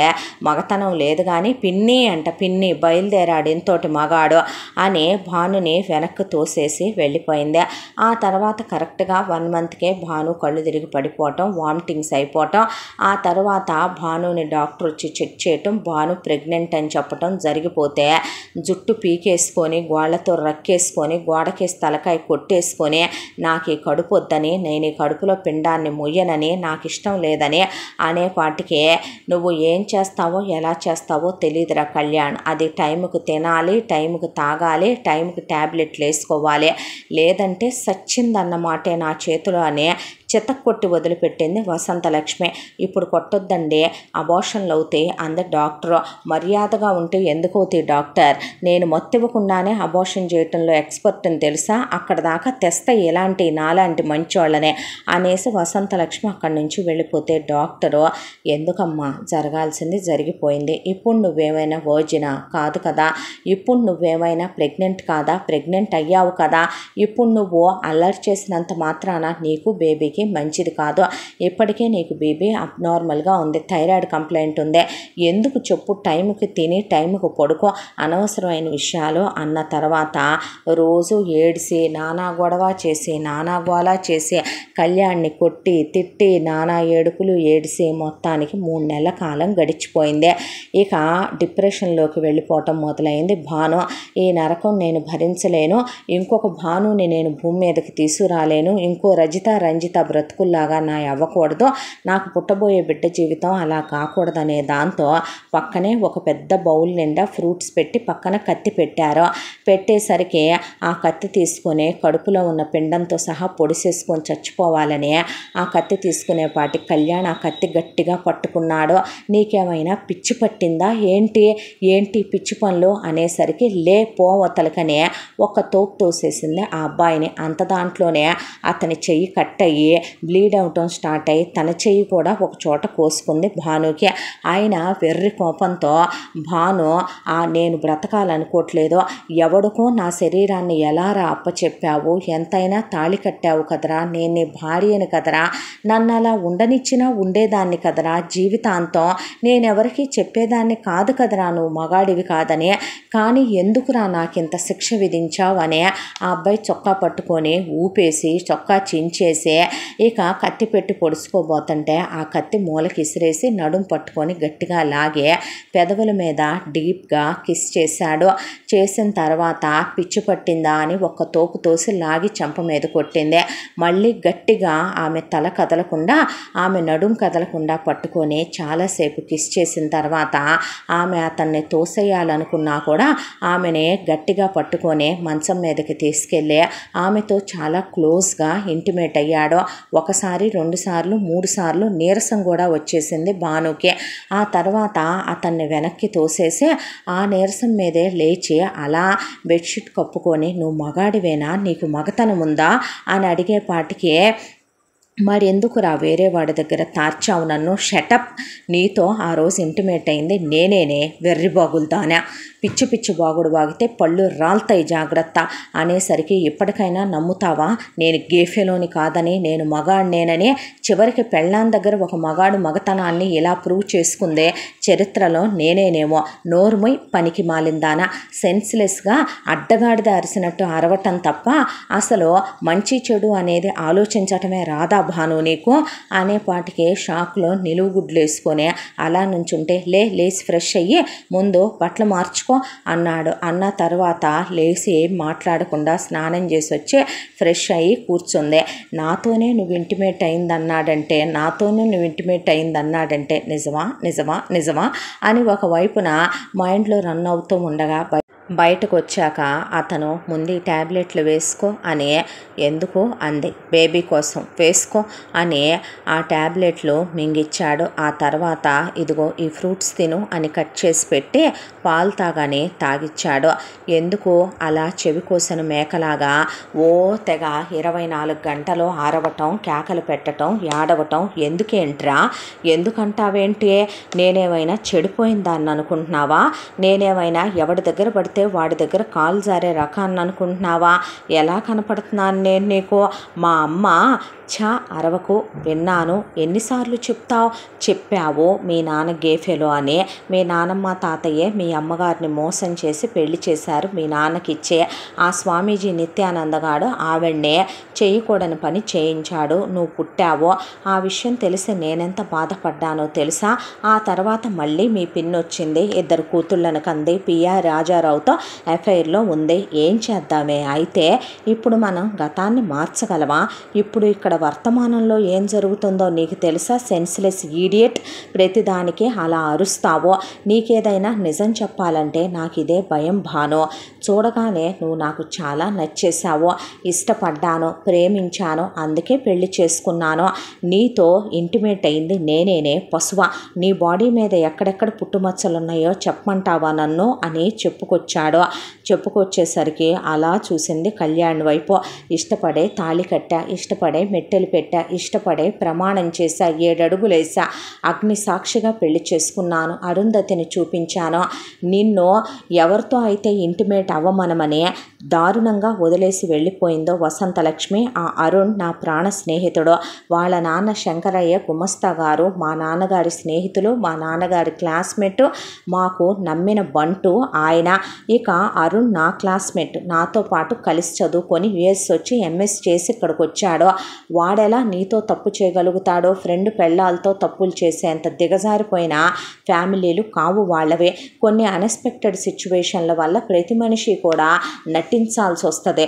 మగతనం లేదు కానీ, పిన్ని అంట, పిన్ని బయలుదేరాడు ఇంతోటి మగాడు అని భానుని వెనక్కి తోసేసి వెళ్ళిపోయింది. ఆ తర్వాత కరెక్ట్గా 1 మంత్కే భాను కళ్ళు తిరిగి పడిపోవటం, వామిటింగ్స్ అయిపోవటం, ఆ తర్వాత భానుని డాక్టర్ వచ్చి చెక్ చేయటం, భాను ప్రెగ్నెంట్ అని చెప్పటం జరిగిపోతే జుట్టు పీకేసుకొని గోళ్లతో రక్కేసుకొని గోడకేసి తలకాయ కొట్టేసుకొని నాకు ఈ కడుపు వద్దని, నేను ఈ కడుపులో పిండాన్ని మొయ్యనని, నాకు ఇష్టం లేదని అనేపాటికి నువ్వు ఏం చేస్తావో ఎలా చేస్తావో తెలియదురా కళ్యాణ్, అది టైంకి తినాలి, టైంకి తాగాలి, టైంకి ట్యాబ్లెట్లు వేసుకోవాలి, లేదంటే సచ్చిందన్నమాటే నా చేతిలో అని చితక్కొట్టి వదిలిపెట్టింది వసంతలక్ష్మి. ఇప్పుడు కొట్టొద్దండి, అబార్షన్లు అవుతాయి అంది డాక్టర్. మర్యాదగా ఉంటే ఎందుకు అవుతాయి డాక్టర్? నేను మొత్తివ్వకుండానే అబార్షన్ చేయటంలో ఎక్స్పర్ట్ అని తెలుసా? అక్కడ దాకా తెస్తా ఇలాంటి నాలాంటి మంచోళ్ళనే అనేసి వసంతలక్ష్మి అక్కడి నుంచి వెళ్ళిపోతే డాక్టరు, ఎందుకమ్మా, జరగాల్సింది జరిగిపోయింది. ఇప్పుడు నువ్వేమైనా వర్జినా కాదు కదా, ఇప్పుడు నువ్వేమైనా ప్రెగ్నెంట్ కాదా, ప్రెగ్నెంట్ అయ్యావు కదా, ఇప్పుడు నువ్వు అల్లరి చేసినంత మాత్రాన నీకు బేబీకి మంచిది కాదు. ఇప్పటికే నీకు బేబీ అబ్నార్మల్గా ఉంది, థైరాయిడ్ కంప్లైంట్ ఉంది. ఎందుకు చెప్పు, టైంకి తిని టైంకి పడుకో, అనవసరమైన విషయాలు అన్న తర్వాత రోజు ఏడిసి నానా గొడవ చేసి నానా గోల చేసి కళ్యాణ్ని కొట్టి తిట్టి నానా ఏడుపులు ఏడిసి మొత్తానికి 3 నెలల కాలం గడిచిపోయింది. ఇక డిప్రెషన్లోకి వెళ్ళిపోవటం మొదలైంది భాను. ఈ నరకం నేను భరించలేను, ఇంకొక భానుని నేను భూమి మీదకి తీసుకురాలేను, ఇంకో రజిత రంజిత బ్రతుకుల్లాగా నా అవ్వకూడదు, నాకు పుట్టబోయే బిడ్డ జీవితం అలా కాకూడదనే దాంతో పక్కనే ఒక పెద్ద బౌల్ నిండా ఫ్రూట్స్ పెట్టి పక్కన కత్తి పెట్టారు. పెట్టేసరికి ఆ కత్తి తీసుకొని కడుపులో ఉన్న పిండంతో సహా పొడిసేసుకొని చచ్చిపోవాలని ఆ కత్తి తీసుకునేపాటి కళ్యాణ్ ఆ కత్తి గట్టిగా పట్టుకున్నాడు. నీకేమైనా పిచ్చి పట్టిందా ఏంటి, ఏంటి పిచ్చి పనులు అనేసరికి లే పోవతలకనే ఒక తోపు తోసేసింది ఆ అబ్బాయిని. అంత దాంట్లోనే అతని చెయ్యి కట్ అయ్యి బ్లీడ్ అవటం స్టార్ట్ అయ్యి తన చెయ్యి కూడా ఒక చోట కోసుకుంది భానుకి. ఆయన వెర్రి కోపంతో, భాను నేను బ్రతకాలనుకోవట్లేదు, ఎవడికో నా శరీరాన్ని ఎలారా అప్పచెప్పావు, ఎంతైనా తాళి కట్టావు కదరా, నేను నీ భార్యని కదరా, నన్ను అలా ఉండనిచ్చినా ఉండేదాన్ని కదరా, జీవితాంతం నేనెవరికి చెప్పేదాన్ని కాదు కదరా, నువ్వు మగాడివి కాదని, కానీ ఎందుకురా నాకింత శిక్ష విధించావు అని ఆ అబ్బాయి చొక్కా పట్టుకొని ఊపేసి చొక్కా చించేసి ఇక కత్తి పెట్టి పొడుచుకోబోతుంటే ఆ కత్తి మూలకి ఇసిరేసి నడుం పట్టుకొని గట్టిగా లాగే పెదవుల మీద డీప్గా కిస్ చేశాడు. చేసిన తర్వాత పిచ్చి పట్టిందా అని ఒక్క తోపు తోసి లాగి చెంప మీద కొట్టింది. మళ్ళీ గట్టిగా ఆమె తల కదలకుండా ఆమె నడుం కదలకుండా పట్టుకొని చాలాసేపు కిస్ చేసిన తర్వాత ఆమె అతన్ని తోసేయాలనుకున్నా కూడా ఆమెని గట్టిగా పట్టుకొని మంచం మీదకి తీసుకెళ్ళి ఆమెతో చాలా క్లోజ్గా ఇంటిమేట్ అయ్యాడు. ఒకసారి 2 సార్లు 3 సార్లు నీరసం కూడా వచ్చేసింది భానుకి. ఆ తర్వాత అతన్ని వెనక్కి తోసేసి ఆ నీరసం మీదే లేచి అలా బెడ్షీట్ కప్పుకొని నువ్వు మగాడివేనా, నీకు మగతనం ఉందా అని అడిగేపాటికి మరి ఎందుకురా వేరే వాడి దగ్గర తార్చావు నన్ను, షటప్, నీతో ఆ రోజు ఇంటిమేట్ అయింది నేనేనే వెర్రిబాగులుదానా, పిచ్చి పిచ్చి బాగుడు బాగితే పళ్ళు రాల్తాయి జాగ్రత్త అనేసరికి ఇప్పటికైనా నమ్ముతావా నేను గేఫెలోని కాదని, నేను మగాడినేనని? చివరికి పెళ్ళాం దగ్గర ఒక మగాడు మగతనాన్ని ఇలా ప్రూవ్ చేసుకుందే చరిత్రలో నేనేనేమో. నోర్మై పనికి మాలిందానా, సెన్స్లెస్గా అడ్డగాడిద అరిసినట్టు అరవటం తప్ప అసలు మంచి చెడు అనేది ఆలోచించటమే రాదా భాను నీకు అనేపాటికి షాక్లో నిలువుగుడ్లు వేసుకొని అలా నుంచుంటే లేచి ఫ్రెష్ అయ్యి ముందు బట్టలు మార్చుకో అన్నాడు. అన్న తర్వాత లేచి మాట్లాడకుండా స్నానం చేసి వచ్చి ఫ్రెష్ అయ్యి కూర్చుంది. నాతోనే నువ్వు ఇంటిమేట్ అయిందన్నాడంటే నిజమా నిజమా నిజమా అని ఒకవైపున మైండ్లో రన్ అవుతూ ఉండగా బయటకు వచ్చాక అతను ముందు ట్యాబ్లెట్లు వేసుకో అని, ఎందుకు అంది, బేబీ కోసం వేసుకో అని ఆ ట్యాబ్లెట్లు మింగిచ్చాడు. ఆ తర్వాత ఇదిగో ఈ ఫ్రూట్స్ తిను అని కట్ చేసి పెట్టి పాలు తాగానే తాగిచ్చాడు. ఎందుకు అలా చెవి కోసిన మేకలాగా ఓ తెగ 24 గంటలు ఆరవటం, కేకలు పెట్టడం, ఏడవటం ఎందుకేంట్రా, ఎందుకంటావేంటి, నేనేమైనా చెడిపోయిన దాన్ని అనుకుంటున్నావా, నేనేమైనా ఎవడి దగ్గర పడితే వాడి దగ్గర కాలు జారే రకాన్ని అనుకుంటున్నావా, ఎలా కనపడుతున్నాను నేను నీకు? మా అమ్మ అరవకు, విన్నాను, ఎన్నిసార్లు చెప్పావు మీ నాన్న గేఫెలో అని. మీ నానమ్మ తాతయ్యే మీ అమ్మగారిని మోసం చేసి పెళ్లి చేశారు మీ నాన్నకిచ్చే. ఆ స్వామీజీ నిత్యానందగాడు ఆవిడ్నే చేయకూడని పని చేయించాడు, నువ్వు పుట్టావు. ఆ విషయం తెలిసి నేనెంత బాధపడ్డానో తెలుసా? ఆ తర్వాత మళ్ళీ మీ పిన్నొచ్చింది, 2 కూతుళ్ళను కంది, పిఆర్ రాజారావు సుబ్బారావుతో ఎఫ్ఐఆర్లో ఉంది. ఏం చేద్దామే? అయితే ఇప్పుడు మనం గతాన్ని మార్చగలమా? ఇప్పుడు ఇక్కడ వర్తమానంలో ఏం జరుగుతుందో నీకు తెలుసా? సెన్స్లెస్ ఈడియట్, ప్రతిదానికి అలా అరుస్తావో? నీకేదైనా నిజం చెప్పాలంటే నాకు ఇదే భయం భాను. చూడగానే నువ్వు నాకు చాలా నచ్చేసావు, ఇష్టపడ్డాను, ప్రేమించాను, అందుకే పెళ్లి చేసుకున్నాను. నీతో ఇంటిమేట్ అయింది నేనేనే పశువ. నీ బాడీ మీద ఎక్కడెక్కడ పుట్టుమచ్చలున్నాయో చెప్పమంటావా నన్ను అని చెప్పుకొచ్చేసరికి అలా చూసింది కళ్యాణ్ వైపు. ఇష్టపడే తాళి కట్టా, ఇష్టపడే మెట్టెలు పెట్టా, ఇష్టపడే ప్రమాణం చేశా, 7 అడుగులేసా, అగ్ని సాక్షిగా పెళ్లి చేసుకున్నాను, అరుంధతిని చూపించాను. నిన్ను ఎవరితో అయితే ఇంటిమేట్ అవ్వమనమని దారుణంగా వదిలేసి వెళ్ళిపోయిందో వసంతలక్ష్మి, ఆ అరుణ్ నా ప్రాణ స్నేహితుడు. వాళ్ళ నాన్న శంకరయ్య గుమస్తా గారు మా నాన్నగారి స్నేహితులు, మా నాన్నగారి క్లాస్మేట్, మాకు నమ్మిన బంటు ఆయన. ఇక అరుణ్ నా క్లాస్మేట్, నాతో పాటు కలిసి చదువుకొని యుఎస్ వచ్చి ఎంఎస్ చేసి ఇక్కడికి వచ్చాడు. వాడెలా నీతో తప్పు చేయగలుగుతాడో? ఫ్రెండ్ పెళ్ళాలతో తప్పులు చేసేంత దిగజారిపోయిన ఫ్యామిలీలు కావు వాళ్ళవే. కొన్ని అన్ఎక్స్పెక్టెడ్ సిచ్యువేషన్ల వల్ల ప్రతి మనిషి కూడా నటించాల్సి వస్తుంది.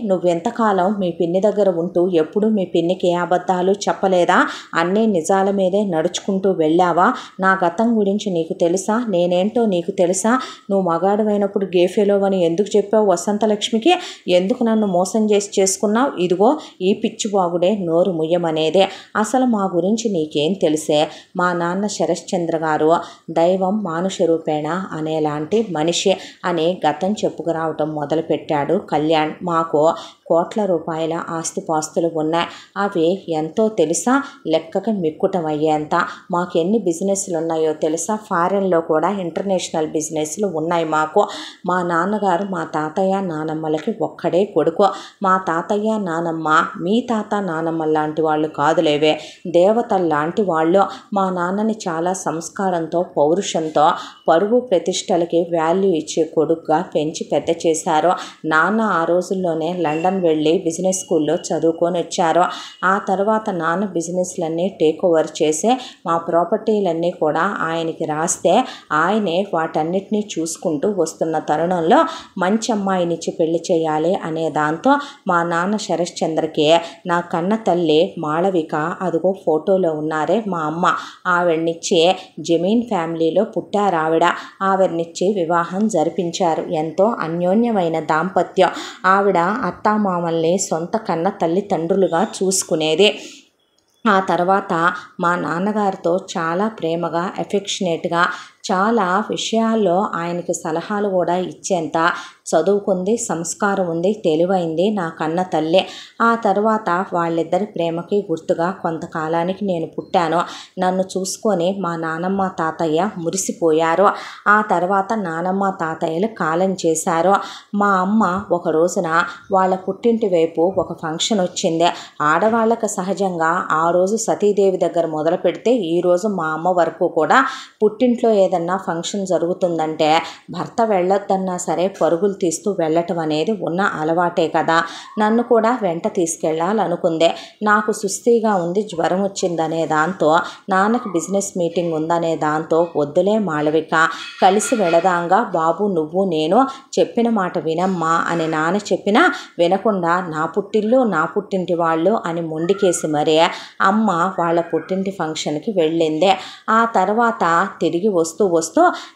నువ్వెంతకాలం మీ పిన్ని దగ్గర ఉంటూ ఎప్పుడు మీ పిన్నికి ఏ అబద్ధాలు చెప్పలేదా? అన్నీ నిజాల మీదే నడుచుకుంటూ వెళ్ళావా? నా గతం గురించి నీకు తెలుసా? నేనేంటో నీకు తెలుసా? నువ్వు మగాడివైనప్పుడు గేఫెలోవని ఎందుకు చెప్పావు వసంతలక్ష్మికి? ఎందుకు నన్ను మోసం చేసి చేసుకున్నావు? ఇదిగో ఈ పిచ్చిబాగుడే నోరు ముయ్యమనేదే. అసలు మా గురించి నీకేం తెలిసే? మా నాన్న శరశ్చంద్ర గారు దైవం మానుష రూపేణ అనేలాంటి మనిషి అని గతం చెప్పుకురావటం మొదలుపెట్టాడు కళ్యాణ్. మాకు కోట్ల రూపాయల ఆస్తిపాస్తులు ఉన్నాయి. అవి ఎంతో తెలుసా? లెక్కకి మిక్కుటం అయ్యేంత. మాకు ఎన్ని బిజినెస్లు ఉన్నాయో తెలుసా? ఫారెన్లో కూడా ఇంటర్నేషనల్ బిజినెస్లు ఉన్నాయి మాకు. మా నాన్నగారు మా తాతయ్య నానమ్మలకి ఒక్కడే కొడుకు. మా తాతయ్య నానమ్మ మీ తాత నానమ్మ లాంటి వాళ్ళు కాదులేవే, దేవతలు లాంటి వాళ్ళు. మా నాన్నని చాలా సంస్కారంతో, పౌరుషంతో, పరువు ప్రతిష్టలకి వాల్యూ ఇచ్చే కొడుకుగా పెంచి పెద్ద చేశారు. నాన్న ఆ రోజుల్లోనే లండన్ వెళ్ళి బిజినెస్ స్కూల్లో చదువుకొని వచ్చారు. ఆ తర్వాత నాన్న బిజినెస్లన్నీ టేక్ ఓవర్ చేసి మా ప్రాపర్టీలన్నీ కూడా ఆయనకి రాస్తే ఆయనే వాటన్నిటినీ చూసుకుంటూ వస్తున్న తరుణంలో మంచి అమ్మాయినిచ్చి పెళ్లి చేయాలి అనే దాంతో మా నాన్న శరశ్చంద్రకి నా కన్న తల్లి మాళవిక, అదిగో ఫోటోలో ఉన్నారే మా అమ్మ, ఆవిడనిచ్చి జమీన్ ఫ్యామిలీలో పుట్టారావిడ. ఆవిడనిచ్చి వివాహం జరిపించారు. ఎంతో అన్యోన్యమైన దాంపత్యం. ఆవిడ అత్తామామల్ని సొంత కన్న తల్లిదండ్రులుగా చూసుకునేది. ఆ తర్వాత మా నాన్నగారితో చాలా ప్రేమగా, ఎఫెక్షనేట్గా, చాలా విషయాల్లో ఆయనకి సలహాలు కూడా ఇచ్చేంత చదువుకుంది, సంస్కారం ఉంది, తెలివైంది నా కన్న తల్లి. ఆ తర్వాత వాళ్ళిద్దరి ప్రేమకి గుర్తుగా కొంతకాలానికి నేను పుట్టాను. నన్ను చూసుకొని మా నానమ్మ తాతయ్య మురిసిపోయారు. ఆ తర్వాత నానమ్మ తాతయ్యలు కాలం చేశారు. మా అమ్మ ఒక రోజున వాళ్ళ పుట్టింటి వైపు ఒక ఫంక్షన్ వచ్చింది. ఆడవాళ్ళకి సహజంగా ఆ రోజు సతీదేవి దగ్గర మొదలు పెడితే ఈరోజు మా అమ్మ వరకు కూడా పుట్టింట్లో ఏదన్నా ఫంక్షన్ జరుగుతుందంటే భర్త వెళ్ళొద్దన్నా సరే పరుగులు తీస్తూ వెళ్ళటం అనేది ఉన్న అలవాటే కదా. నన్ను కూడా వెంట తీసుకెళ్ళాలనుకుందే. నాకు సుస్థిగా ఉంది, జ్వరం వచ్చిందనే దాంతో, నాన్నకి బిజినెస్ మీటింగ్ ఉందనే దాంతో, వద్దులే మాళవిక, కలిసి వెళదాంగా బాబు, నువ్వు నేను, చెప్పిన మాట వినమ్మా అని నాన్న చెప్పినా వినకుండా నా పుట్టిల్లు నా పుట్టింటి వాళ్ళు అని మొండికేసి మరే అమ్మ వాళ్ళ పుట్టింటి ఫంక్షన్కి వెళ్ళిందే. ఆ తర్వాత తిరిగి వస్తూ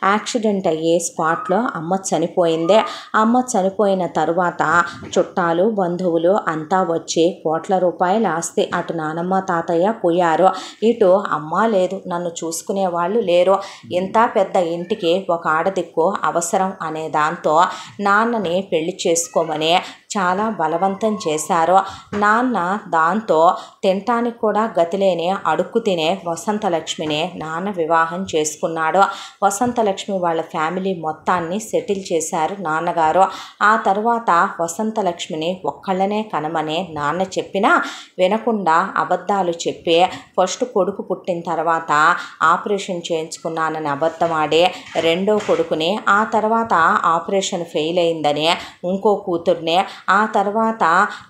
యాక్సిడెంట్ అయ్యే స్పాట్లో అమ్మ చనిపోయిందే. అమ్మ చనిపోయిన తరువాత చుట్టాలు, బంధువులు అంతా వచ్చి కోట్ల రూపాయల ఆస్తి, అటు నానమ్మ తాతయ్య పోయారు, ఇటు అమ్మ లేదు, నన్ను చూసుకునే వాళ్ళు లేరు. ఇంత పెద్ద ఇంటికి ఒక ఆడదిక్కు అవసరం అనే దాంతో నాన్నని పెళ్లి చేసుకోమని చాలా బలవంతం చేశారు. నాన్న దాంతో తినటానికి కూడా గతిలేని అడుక్కు తినే వసంతలక్ష్మిని నాన్న వివాహం చేసుకున్నాడు. వసంతలక్ష్మి వాళ్ళ ఫ్యామిలీ మొత్తాన్ని సెటిల్ చేశారు నాన్నగారు. ఆ తర్వాత వసంతలక్ష్మిని ఒక్కళ్ళనే కనమని నాన్న చెప్పినా వినకుండా అబద్ధాలు చెప్పి ఫస్ట్ కొడుకు పుట్టిన తర్వాత ఆపరేషన్ చేయించుకున్నానని అబద్ధమాడి రెండో కొడుకుని, ఆ తర్వాత ఆపరేషన్ ఫెయిల్ అయిందని ఇంకో కూతుర్ని, ఆ తర్వాత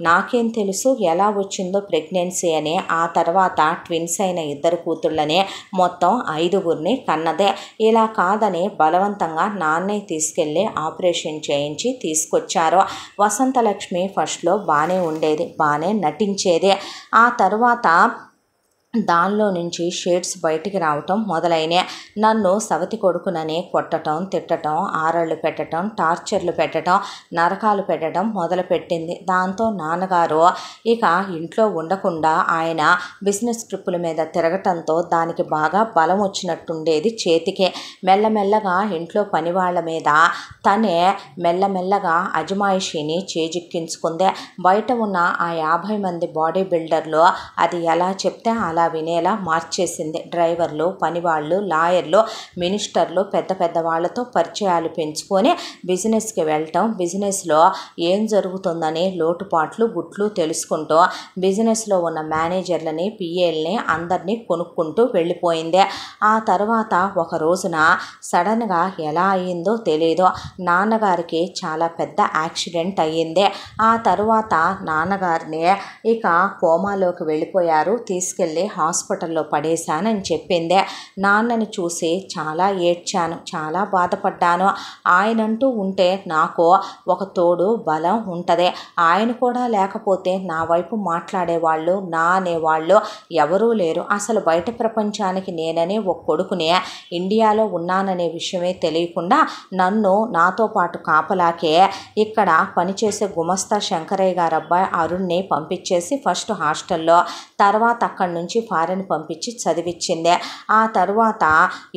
నాకేం తెలుసు ఎలా వచ్చిందో ప్రెగ్నెన్సీ అని. ఆ తర్వాత ట్విన్స్ అయిన 2 కూతుళ్ళని మొత్తం 5గురిని కన్నదే. ఇలా కాదని బలవంతంగా నాన్నే తీసుకెళ్ళి ఆపరేషన్ చేయించి తీసుకొచ్చారు. వసంతలక్ష్మి ఫస్ట్లో బాగానే ఉండేది, బాగానే నటించేది. ఆ తర్వాత దానిలో నుంచి షేడ్స్ బయటికి రావటం మొదలైనాయి. నన్ను సవతి కొడుకునని కొట్టడం, తిట్టడం, ఆరళ్ళు పెట్టడం, టార్చర్లు పెట్టడం, నరకాలు పెట్టడం మొదలుపెట్టింది. దాంతో నాన్నగారు ఇక ఇంట్లో ఉండకుండా ఆయన బిజినెస్ ట్రిప్పుల మీద తిరగటంతో దానికి బాగా బలం వచ్చినట్టుండేది చేతికే. మెల్లమెల్లగా ఇంట్లో పని వాళ్ళ మీద తనే మెల్లమెల్లగా అజమాయిషీని చేజిక్కించుకుందే. బయట ఉన్న ఆ 50 మంది బాడీ బిల్డర్లు అది ఎలా చెప్తే అలా వినేలా మార్చేసింది. డ్రైవర్లు, పనివాళ్ళు, లాయర్లు, మినిస్టర్లు, పెద్ద పెద్ద వాళ్ళతో పరిచయాలు పెంచుకొని బిజినెస్కి వెళ్ళటం, బిజినెస్లో ఏం జరుగుతుందని లోటుపాట్లు గుట్లు తెలుసుకుంటూ బిజినెస్లో ఉన్న మేనేజర్లని, పిఏల్ని అందరినీ కొనుక్కుంటూ వెళ్ళిపోయింది. ఆ తర్వాత ఒక రోజున సడన్గా ఎలా అయ్యిందో తెలీదు, నాన్నగారికి చాలా పెద్ద యాక్సిడెంట్ అయ్యింది. ఆ తర్వాత నాన్నగారిని ఇక కోమాలోకి వెళ్ళిపోయారు, తీసుకెళ్ళి హాస్పిటల్లో పడేశానని చెప్పింది. నాన్నని చూసి చాలా ఏడ్చాను, చాలా బాధపడ్డాను. ఆయనంటూ ఉంటే నాకు ఒక తోడు బలం ఉంటుంది. ఆయన కూడా లేకపోతే నా వైపు మాట్లాడేవాళ్ళు, నా అనేవాళ్ళు ఎవరూ లేరు. అసలు బయట ప్రపంచానికి నేననే ఒక కొడుకునే ఇండియాలో ఉన్నాననే విషయమే తెలియకుండా నన్ను నాతో పాటు కాపలాకే ఇక్కడ పనిచేసే గుమస్తా శంకరయ్య గారు అబ్బాయి అరుణ్ని పంపించేసి ఫస్ట్ హాస్టల్లో, తర్వాత అక్కడి నుంచి ఫారెన్ పంపించి చదివించిందే. ఆ తర్వాత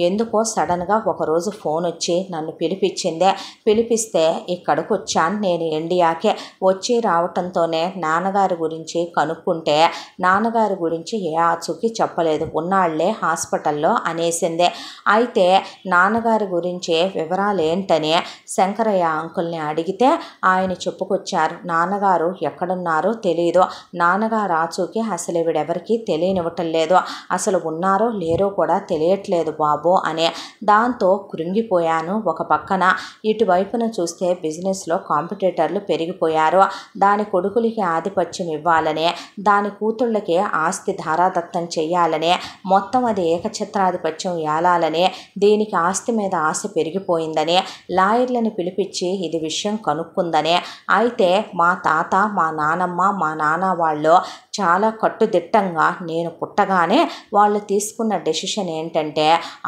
ఎందుకో సడన్గా ఒకరోజు ఫోన్ వచ్చి నన్ను పిలిపించిందే. పిలిపిస్తే ఇక్కడికి వచ్చాను నేను ఇండియాకే. వచ్చి రావటంతోనే నాన్నగారి గురించి కనుక్కుంటే నాన్నగారి గురించి ఏ ఆచూకీ చెప్పలేదు, ఉన్నాళ్లే హాస్పిటల్లో అనేసిందే. అయితే నాన్నగారి గురించి వివరాలు ఏంటని శంకరయ్య అంకుల్ని అడిగితే ఆయన చెప్పుకొచ్చారు, నాన్నగారు ఎక్కడున్నారో తెలియదు, నాన్నగారు ఆచూకీ అసలు ఈవిడెవరికి తెలియనివ్వటం లేదు, అసలు ఉన్నారో లేరో కూడా తెలియట్లేదు బాబు అని. దాంతో కృంగిపోయాను. ఒక పక్కన ఇటువైపున చూస్తే బిజినెస్లో కాంపిటేటర్లు పెరిగిపోయారు. దాని కొడుకులకి ఆధిపత్యం ఇవ్వాలని, దాని కూతుళ్ళకి ఆస్తి ధారాదత్తం చెయ్యాలని, మొత్తం అది ఏకఛత్రాధిపత్యం ఏలాలని, దీనికి ఆస్తి మీద ఆశ పెరిగిపోయిందని లాయర్లను పిలిపించి ఇది విషయం కనుక్కుందని. అయితే మా తాత, మా నానమ్మ, మా నాన్న వాళ్ళు చాలా కట్టుదిట్టంగా నేను పుట్టగానే వాళ్ళు తీసుకున్న డెసిషన్ ఏంటంటే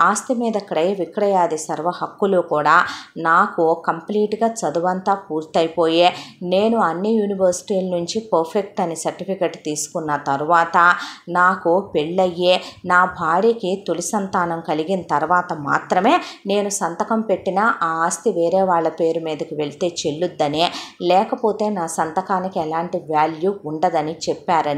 ఆస్తి మీద క్రయ విక్రయాది సర్వ హక్కులు కూడా నాకు కంప్లీట్గా చదువంతా పూర్తయిపోయే, నేను అన్ని యూనివర్సిటీల నుంచి పర్ఫెక్ట్ అని సర్టిఫికెట్ తీసుకున్న తర్వాత నాకు పెళ్ళయ్యే నా భార్యకి తొలి సంతానం కలిగిన తర్వాత మాత్రమే నేను సంతకం పెట్టిన ఆ ఆస్తి వేరే వాళ్ళ పేరు మీదకి వెళ్తే చెల్లుద్దని, లేకపోతే నా సంతకానికి ఎలాంటి వాల్యూ ఉండదని చెప్పారని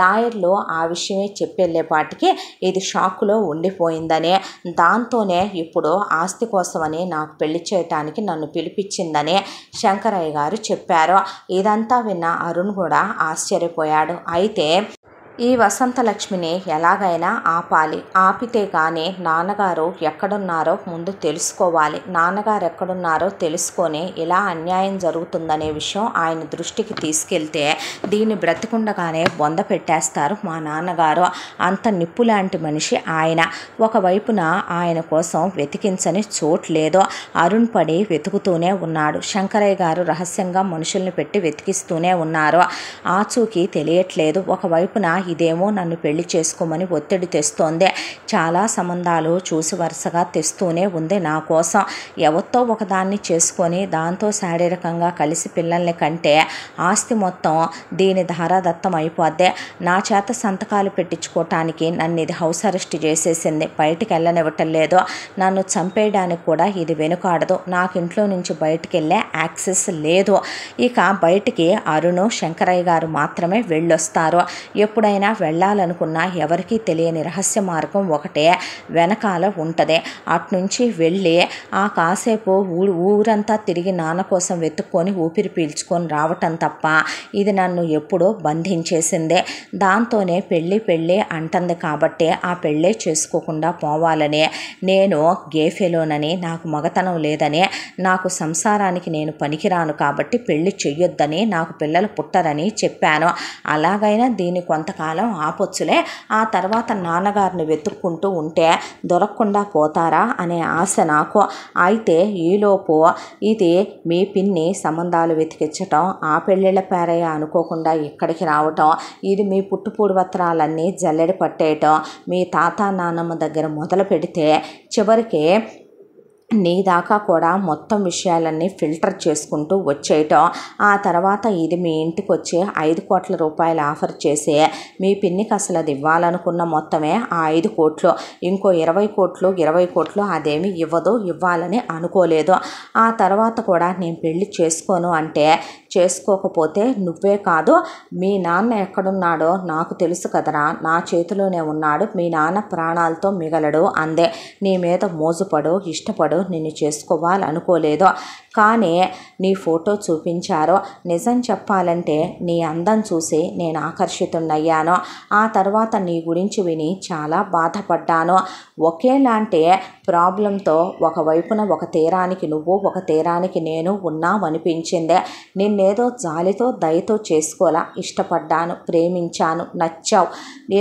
లాయర్లు ఆ విషయమే చెప్పెళ్ళేపాటికి ఇది షాక్లో ఉండిపోయిందని, దాంతోనే ఇప్పుడు ఆస్తి కోసమని నాకు పెళ్లి చేయటానికి నన్ను పిలిపించిందని శంకరయ్య గారు చెప్పారు. ఇదంతా విన్న అరుణ్ కూడా ఆశ్చర్యపోయాడు. అయితే ఈ వసంతలక్ష్మిని ఎలాగైనా ఆపాలి, ఆపితే కానీ నాన్నగారు ఎక్కడున్నారో ముందు తెలుసుకోవాలి, నాన్నగారు ఎక్కడున్నారో తెలుసుకొని ఇలా అన్యాయం జరుగుతుందనే విషయం ఆయన దృష్టికి తీసుకెళ్తే దీన్ని బ్రతికుండగానే బొంద పెట్టేస్తారు మా నాన్నగారు. అంత నిప్పు లాంటి మనిషి ఆయన. ఒకవైపున ఆయన కోసం వెతికించని చోటు లేదు. అరుణ్ పడి వెతుకుతూనే ఉన్నాడు. శంకరయ్య గారు రహస్యంగా మనుషుల్ని పెట్టి వెతికిస్తూనే ఉన్నారు. ఆచూకీ తెలియట్లేదు. ఒకవైపున ఇదేమో నన్ను పెళ్లి చేసుకోమని ఒత్తిడి తెస్తోంది, చాలా సంబంధాలు చూసి వరుసగా తెస్తూనే ఉంది నా కోసం. ఎవరితో ఒకదాన్ని చేసుకొని దాంతో శారీరకంగా కలిసి పిల్లల్ని కంటే ఆస్తి మొత్తం దీని ధారాదత్తం అయిపోద్ది. నా చేత సంతకాలు పెట్టించుకోవటానికి నన్ను ఇది హౌస్ అరెస్ట్ చేసేసింది, బయటికి వెళ్ళనివ్వటం లేదు, నన్ను చంపేయడానికి కూడా ఇది వెనుకాడదు, నాకు ఇంట్లో నుంచి బయటికి వెళ్ళే యాక్సెస్ లేదు. ఇక బయటికి అరుణ్, శంకరయ్య గారు మాత్రమే వెళ్ళొస్తారు. ఎప్పుడైనా ఎప్పుడైనా వెళ్ళాలనుకున్నా ఎవరికీ తెలియని రహస్య మార్గం ఒకటే వెనకాల ఉంటుంది. అటునుంచి వెళ్ళి ఆ కాసేపు ఊరంతా తిరిగి నాన్న కోసం వెతుక్కొని ఊపిరి పీల్చుకొని రావటం తప్ప ఇది నన్ను ఎప్పుడో బంధించేసిందే. దాంతోనే పెళ్ళి అంటుంది కాబట్టి ఆ పెళ్ళే చేసుకోకుండా పోవాలని, నేను గేఫెలోనని, నాకు మగతనం లేదని, నాకు సంసారానికి నేను పనికిరాను కాబట్టి పెళ్ళి చెయ్యొద్దని, నాకు పిల్లలు పుట్టరని చెప్పాను. అలాగైనా దీన్ని కొంతకాలం ఆపొచ్చులే, ఆ తర్వాత నాన్నగారిని వెతుక్కుంటూ ఉంటే దొరకకుండా పోతారా అనే ఆశ నాకు. అయితే ఈలోపు ఇది మీ పిన్ని సంబంధాలు వెతికించటం, ఆ పెళ్ళిళ్ళ పేరయ్య అనుకోకుండా ఇక్కడికి రావటం, ఇది మీ పుట్టుపూర్వత్రాలన్నీ జల్లెడ పట్టేయటం, మీ తాత నాన్నమ్మ దగ్గర మొదలు పెడితే చివరికి నీ దాకా కూడా మొత్తం విషయాలన్నీ ఫిల్టర్ చేసుకుంటూ వచ్చేయటం, ఆ తర్వాత ఇది మీ ఇంటికి వచ్చి 5 కోట్ల రూపాయలు ఆఫర్ చేసి మీ పిన్నికి అసలు అది ఇవ్వాలనుకున్న మొత్తమే ఆ 5 కోట్లు, ఇంకో 20 కోట్లు అదేమి ఇవ్వాలని అనుకోలేదు. ఆ తర్వాత కూడా నేను పెళ్ళి చేసుకోను అంటే, చేసుకోకపోతే నువ్వే కాదు మీ నాన్న ఎక్కడున్నాడో నాకు తెలుసు కదరా, నా చేతిలోనే ఉన్నాడు, మీ నాన్న ప్రాణాలతో మిగలడు అందే. నీ మీద మోజుపడు, ఇష్టపడు, నిన్ను చేసుకోవాలనుకోలేదు. కానీ నీ ఫోటో చూపించారో, నిజం చెప్పాలంటే నీ అందం చూసి నేను ఆకర్షితున్నయ్యాను. ఆ తర్వాత నీ గురించి విని చాలా బాధపడ్డాను. ఒకేలాంటి ప్రాబ్లంతో ఒకవైపున ఒక తీరానికి నువ్వు, ఒక తీరానికి నేను ఉన్నామనిపించిందే. నిన్నేదో జాలితో దయతో చేసుకోలా, ఇష్టపడ్డాను, ప్రేమించాను, నచ్చావు.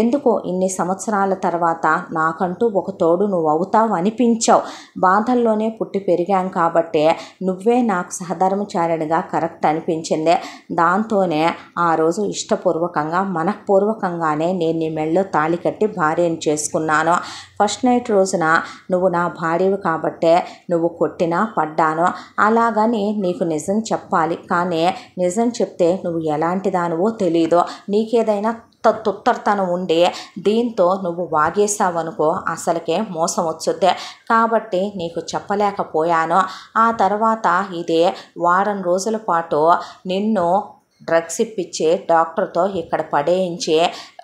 ఎందుకో ఇన్ని సంవత్సరాల తర్వాత నాకంటూ ఒక తోడు నువ్వు అవుతావు అనిపించావు. బాధల్లోనే పుట్టి పెరిగాం కాబట్టి నువ్వే నాకు సహధర్మచారిణిగా కరెక్ట్ అనిపించిందే. దాంతోనే ఆ రోజు ఇష్టపూర్వకంగా మనఃపూర్వకంగానే నేను నీ మెళ్ళో తాళి కట్టి భార్యను చేసుకున్నాను. ఫస్ట్ నైట్ రోజున నువ్వు నా భార్యవి కాబట్టే నువ్వు కొట్టినా పడ్డాను. అలాగని నీకు నిజం చెప్పాలి, కానీ నిజం చెప్తే నువ్వు ఎలాంటి దానివో తెలీదు. నీకేదైనా తుత్తర్తనం ఉండి దీంతో నువ్వు వాగేసావనుకో అసలుకే మోసం వచ్చుద్దే. కాబట్టి నీకు చెప్పలేకపోయాను. ఆ తర్వాత ఇదే వారం రోజుల పాటు నిన్ను డ్రగ్స్ ఇప్పించి డాక్టర్తో ఇక్కడ పడేయించి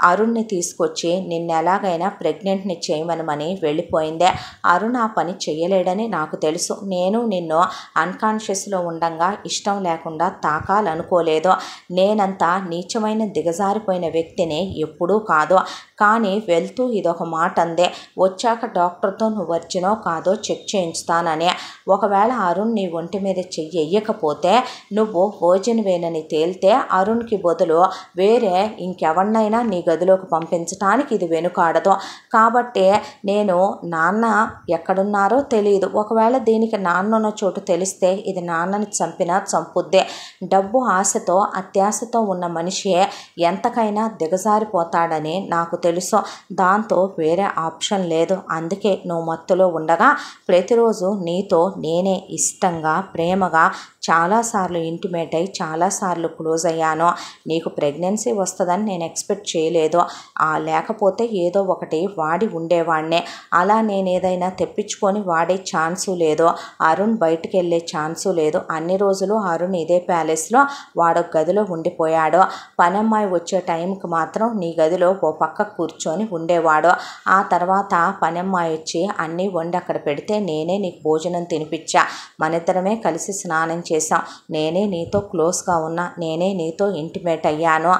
అరుణ్ని తీసుకొచ్చి నిన్ను ఎలాగైనా ప్రెగ్నెంట్ని చేయమనమని వెళ్ళిపోయిందే. అరుణ్ ఆ పని చేయలేడని నాకు తెలుసు. నేను నిన్ను అన్కాన్షియస్లో ఉండంగా ఇష్టం లేకుండా తాకాలనుకోలేదు. నేనంతా నీచమైన దిగజారిపోయిన వ్యక్తిని ఎప్పుడూ కాదు. కానీ వెళ్తూ ఇదొక మాట అందే, వచ్చాక డాక్టర్తో నువ్వు వచ్చినో కాదో చెక్ చేయించుతానని. ఒకవేళ అరుణ్ నీ ఒంటి మీద చెయ్యకపోతే నువ్వు వర్జిన్వేనని తేలితే అరుణ్కి బదులు వేరే ఇంకెవరినైనా నీ గదిలోకి పంపించడానికి ఇది వెనుకాడదు. కాబట్టి నేను నాన్న ఎక్కడున్నారో తెలియదు. ఒకవేళ దీనికి నాన్న ఉన్న చోటు తెలిస్తే ఇది నాన్నని చంపినా చంపుద్దే. డబ్బు ఆశతో అత్యాశతో ఉన్న మనిషి ఎంతకైనా దిగజారిపోతాడని నాకు తెలుసు. దాంతో వేరే ఆప్షన్ లేదు. అందుకే నువ్వు మత్తులో ఉండగా ప్రతిరోజు నీతో నేనే ఇష్టంగా ప్రేమగా చాలాసార్లు ఇంటిమేట్ అయ్యి చాలాసార్లు క్లోజ్ అయ్యాను. నీకు ప్రెగ్నెన్సీ వస్తుందని నేను ఎక్స్పెక్ట్ చేయలేదు. లేకపోతే ఏదో ఒకటి వాడి ఉండేవాడినే. అలా నేను ఏదైనా తెప్పించుకొని వాడే ఛాన్సు లేదు. అరుణ్ బయటికి వెళ్ళే ఛాన్సు లేదు. అన్ని రోజులు అరుణ్ ఇదే ప్యాలెస్లో వాడు గదిలో ఉండిపోయాడు. పనమ్మాయి వచ్చే టైంకి మాత్రం నీ గదిలో ఓ పక్క కూర్చొని ఉండేవాడు. ఆ తర్వాత పనమ్మాయి వచ్చి అన్నీ వండి అక్కడ పెడితే నేనే నీకు భోజనం తినిపించా. మనిద్దరమే కలిసి స్నానం చేసాం. నేనే నీతో క్లోజ్గా ఉన్నా, నేనే నీతో ఇంటిమేట్ అయ్యాను,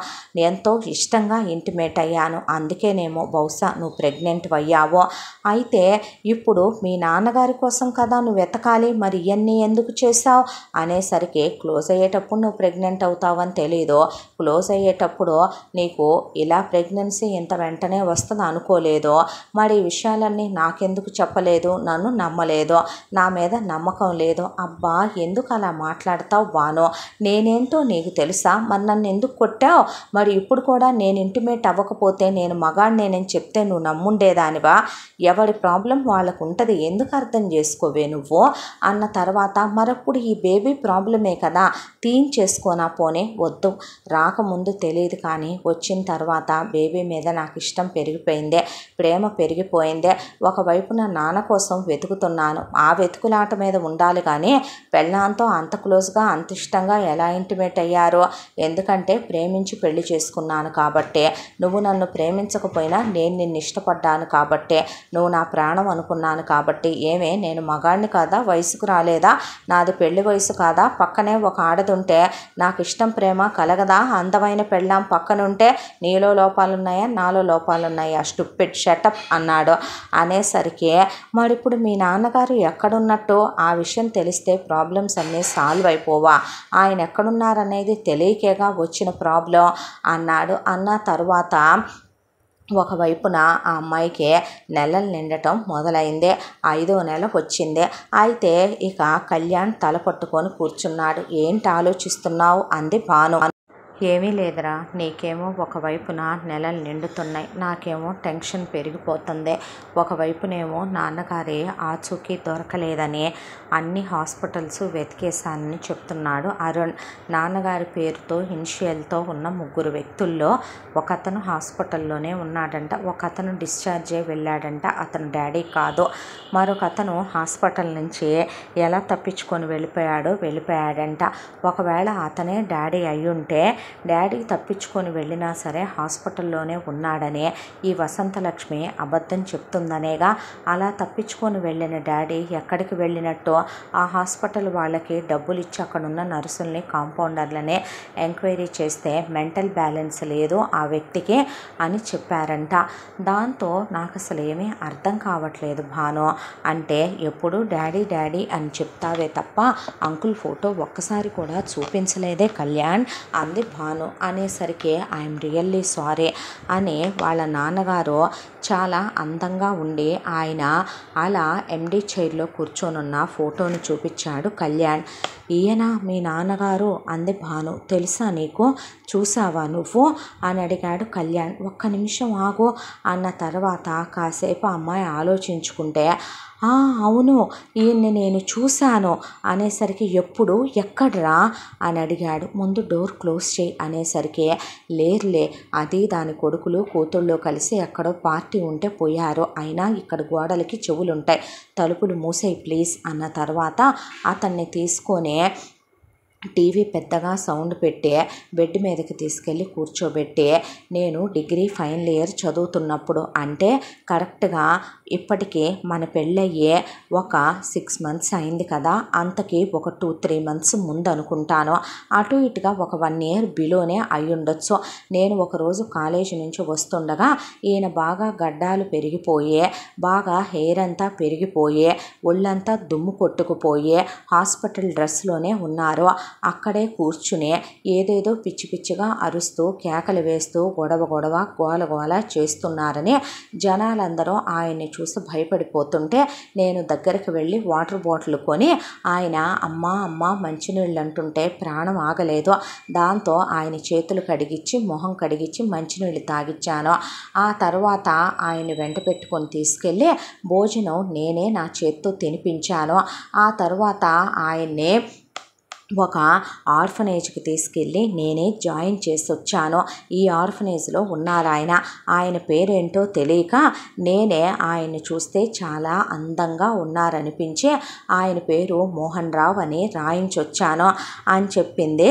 ఎంతో ఇష్టంగా ఇంటిమేట్ అయ్యాను. అందుకేనేమో బహుశా నువ్వు ప్రెగ్నెంట్ అయ్యావో. అయితే ఇప్పుడు మీ నాన్నగారి కోసం కదా నువ్వు వెతకాలి, మరి ఇవన్నీ ఎందుకు చేసావు అనేసరికి క్లోజ్ అయ్యేటప్పుడు నువ్వు ప్రెగ్నెంట్ అవుతావని తెలీదు, క్లోజ్ అయ్యేటప్పుడు నీకు ఇలా ప్రెగ్నెన్సీ ఇంత వెంటనే వస్తుంది అనుకోలేదు. మరి ఈ విషయాలన్నీ నాకెందుకు చెప్పలేదు, నన్ను నమ్మలేదు, నా మీద నమ్మకం లేదు. అబ్బా ఎందుకు అలా మాట్లాడతావు బాను, నేనేంటో నీకు తెలుసా, మరి నన్ను ఎందుకు కొట్టావు, మరి ఇప్పుడు కూడా నేను ఇంటిమేట్ అవ్వకపోతే నేను మగాడినేనని చెప్తే నువ్వు నమ్ముండేదానివా, ఎవరి ప్రాబ్లం వాళ్ళకు ఉంటుంది, ఎందుకు అర్థం చేసుకోవే నువ్వు అన్న తర్వాత మరప్పుడు ఈ బేబీ ప్రాబ్లమే కదా తీయించేసుకోనా పోనే. వద్దు, రాకముందు తెలియదు కానీ వచ్చిన తర్వాత బేబీ మీద నాకు ఇష్టం పెరిగిపోయిందే, ప్రేమ పెరిగిపోయిందే. ఒకవైపున నాన్న కోసం వెతుకుతున్నాను, ఆ వెతుకులాట మీద ఉండాలి కానీ పెళ్ళాంతో అంత క్లోజ్గా అంత ఇష్టంగా ఎలా ఇంటిమేట్ అయ్యారు? ఎందుకంటే ప్రేమించి పెళ్లి చేసుకున్నాను కాబట్టే. నువ్వు నన్ను ప్రేమించకపోయినా నేను నిన్ను ఇష్టపడ్డాను కాబట్టే. నువ్వు నా ప్రాణం అనుకున్నాను కాబట్టి. ఏమే నేను మగాడిని కాదా? వయసుకు రాలేదా? నాది పెళ్లి వయసు కాదా? పక్కనే ఒక ఆడదుంటే నాకు ఇష్టం ప్రేమ కలగదా? అందమైన పెళ్ళాం పక్కనుంటే నీలో లోపాలున్నాయా నాలో లోపాలున్నాయా? స్టూపిడ్ షటప్ అన్నాడు. అనేసరికి మరిప్పుడు మీ నాన్నగారు ఎక్కడున్నట్టు? ఆ విషయం తెలిస్తే ప్రాబ్లమ్స్ అన్నీ సాల్వ్ అయిపోవా? ఆయన ఎక్కడున్నారనేది తెలియకేగా వచ్చిన ప్రాబ్లం అన్నాడు. అన్న తరువాత ఒకవైపున ఆ అమ్మాయికి నెలలు నిండటం మొదలైంది. 5వ నెల వచ్చింది. అయితే ఇక కళ్యాణ్ తల పట్టుకొని కూర్చున్నాడు. ఏంటి ఆలోచిస్తున్నావు? అంది భాను. ఏమీ లేదురా, నీకేమో ఒకవైపున నెలలు నిండుతున్నాయి, నాకేమో టెన్షన్ పెరిగిపోతుంది. ఒకవైపునేమో నాన్నగారి ఆచూకీ దొరకలేదని అన్ని హాస్పిటల్స్ వెతికేశానని చెప్తున్నాడు అరుణ్. నాన్నగారి పేరుతో ఇనిషియల్తో ఉన్న 3 వ్యక్తుల్లో ఒకతను హాస్పిటల్లోనే ఉన్నాడంట, ఒకతను డిశ్చార్జ్ అయి వెళ్ళాడంట, అతను డాడీ కాదు. మరొకతను హాస్పిటల్ నుంచి ఎలా తప్పించుకొని వెళ్ళిపోయాడంట. ఒకవేళ అతనే డాడీ అయ్యుంటే డాడీ తప్పించుకొని వెళ్ళినా సరే హాస్పిటల్లోనే ఉన్నాడనే ఈ వసంతలక్ష్మి అబద్ధం చెప్తుందనేగా. అలా తప్పించుకొని వెళ్ళిన డాడీ ఎక్కడికి వెళ్ళినట్టు? ఆ హాస్పిటల్ వాళ్ళకి డబ్బులు ఇచ్చి అక్కడున్న నర్సుల్ని కాంపౌండర్లనే ఎంక్వైరీ చేస్తే మెంటల్ బ్యాలెన్స్ లేదు ఆ వ్యక్తికి అని చెప్పారంట. దాంతో నాకు అసలు ఏమీ అర్థం కావట్లేదు భాను. అంటే ఎప్పుడు డాడీ డాడీ అని చెప్తావే తప్ప అంకుల్ ఫోటో ఒక్కసారి కూడా చూపించలేదే కళ్యాణ్ అంది భాను. అనేసరికి ఐఎమ్ రియల్లీ సారీ అని వాళ్ళ నాన్నగారు చాలా అందంగా ఉండి ఆయన అలా ఎండి చైర్లో కూర్చొనున్న ఫోటోను చూపించాడు కళ్యాణ్. ఈయన మీ నాన్నగారు అంది భాను. తెలుసా నీకు? చూసావా నువ్వు అని అడిగాడు కళ్యాణ్. ఒక్క నిమిషం ఆగు అన్న తర్వాత కాసేపు అమ్మాయి ఆలోచించుకుంటే అవును ఈయన్ని నేను చూశాను అనేసరికి ఎప్పుడు ఎక్కడ్రా అని అడిగాడు. ముందు డోర్ క్లోజ్ చేయి అనేసరికి లేర్లే, అది దాని కొడుకులు కూతుళ్ళు కలిసి ఎక్కడో పార్టీ ఉంటే పోయారు, అయినా ఇక్కడ గోడలకి చెవులుంటాయి, తలుపులు మూసేయి ప్లీజ్ అన్న తర్వాత అతన్ని తీసుకొని టీవీ పెద్దగా సౌండ్ పెట్టి బెడ్ మీదకి తీసుకెళ్ళి కూర్చోబెట్టి, నేను డిగ్రీ ఫైనల్ ఇయర్ చదువుతున్నప్పుడు అంటే కరెక్ట్గా ఇప్పటికీ మన పెళ్ళయ్యే ఒక 6 months అయింది కదా, అంతకి ఒక 2-3 months ముందు అనుకుంటాను, అటు ఇటుగా ఒక 1 year బిలోనే అయి ఉండొచ్చు. నేను ఒకరోజు కాలేజీ నుంచి వస్తుండగా ఈయన బాగా గడ్డాలు పెరిగిపోయి బాగా హెయిర్ అంతా పెరిగిపోయి ఒళ్ళంతా దుమ్ము కొట్టుకుపోయి హాస్పిటల్ డ్రెస్లోనే ఉన్నారు. అక్కడే కూర్చుని ఏదేదో పిచ్చి పిచ్చిగా అరుస్తూ కేకలు వేస్తూ గోల చేస్తున్నారని జనాలందరూ ఆయన్ని చూసి భయపడిపోతుంటే నేను దగ్గరికి వెళ్ళి వాటర్ బాటిల్ కొని ఆయన అమ్మ మంచినీళ్ళు అంటుంటే ప్రాణం ఆగలేదు. దాంతో ఆయన చేతులు కడిగించి మొహం కడిగించి మంచినీళ్ళు తాగిచ్చాను. ఆ తర్వాత ఆయన్ని వెంట పెట్టుకొని తీసుకెళ్ళి భోజనం నేనే నా చేత్తో తినిపించాను. ఆ తర్వాత ఆయన్ని ఒక ఆర్ఫనేజ్కి తీసుకెళ్ళి నేనే జాయిన్ చేసి వచ్చాను. ఈ ఆర్ఫనేజ్లో ఉన్నారు ఆయన పేరేంటో తెలియక నేనే ఆయన్ని చూస్తే చాలా అందంగా ఉన్నారనిపించి ఆయన పేరు మోహన్ రావు అని రాయించొచ్చాను అని చెప్పింది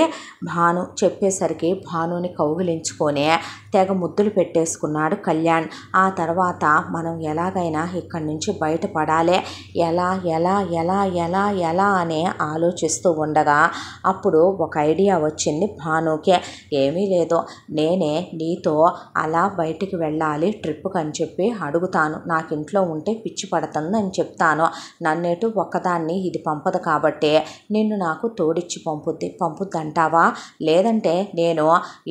భాను. చెప్పేసరికి భానుని కౌగిలించుకొని తెగ ముద్దులు పెట్టేసుకున్నాడు కళ్యాణ్. ఆ తర్వాత మనం ఎలాగైనా ఇక్కడి నుంచి బయటపడాలి, ఎలా ఎలా ఎలా ఎలా ఎలా అని ఆలోచిస్తూ ఉండగా అప్పుడు ఒక ఐడియా వచ్చింది భానుకి. ఏమీ లేదు, నేనే నీతో అలా బయటికి వెళ్ళాలి ట్రిప్కి అని చెప్పి అడుగుతాను, నాకు ఇంట్లో ఉంటే పిచ్చి పడుతుంది అని చెప్తాను, నన్నేటు ఒక్కదాన్ని ఇది పంపదు కాబట్టి నిన్ను నాకు తోడిచ్చి పంపుద్ది అంటావా? లేదంటే నేను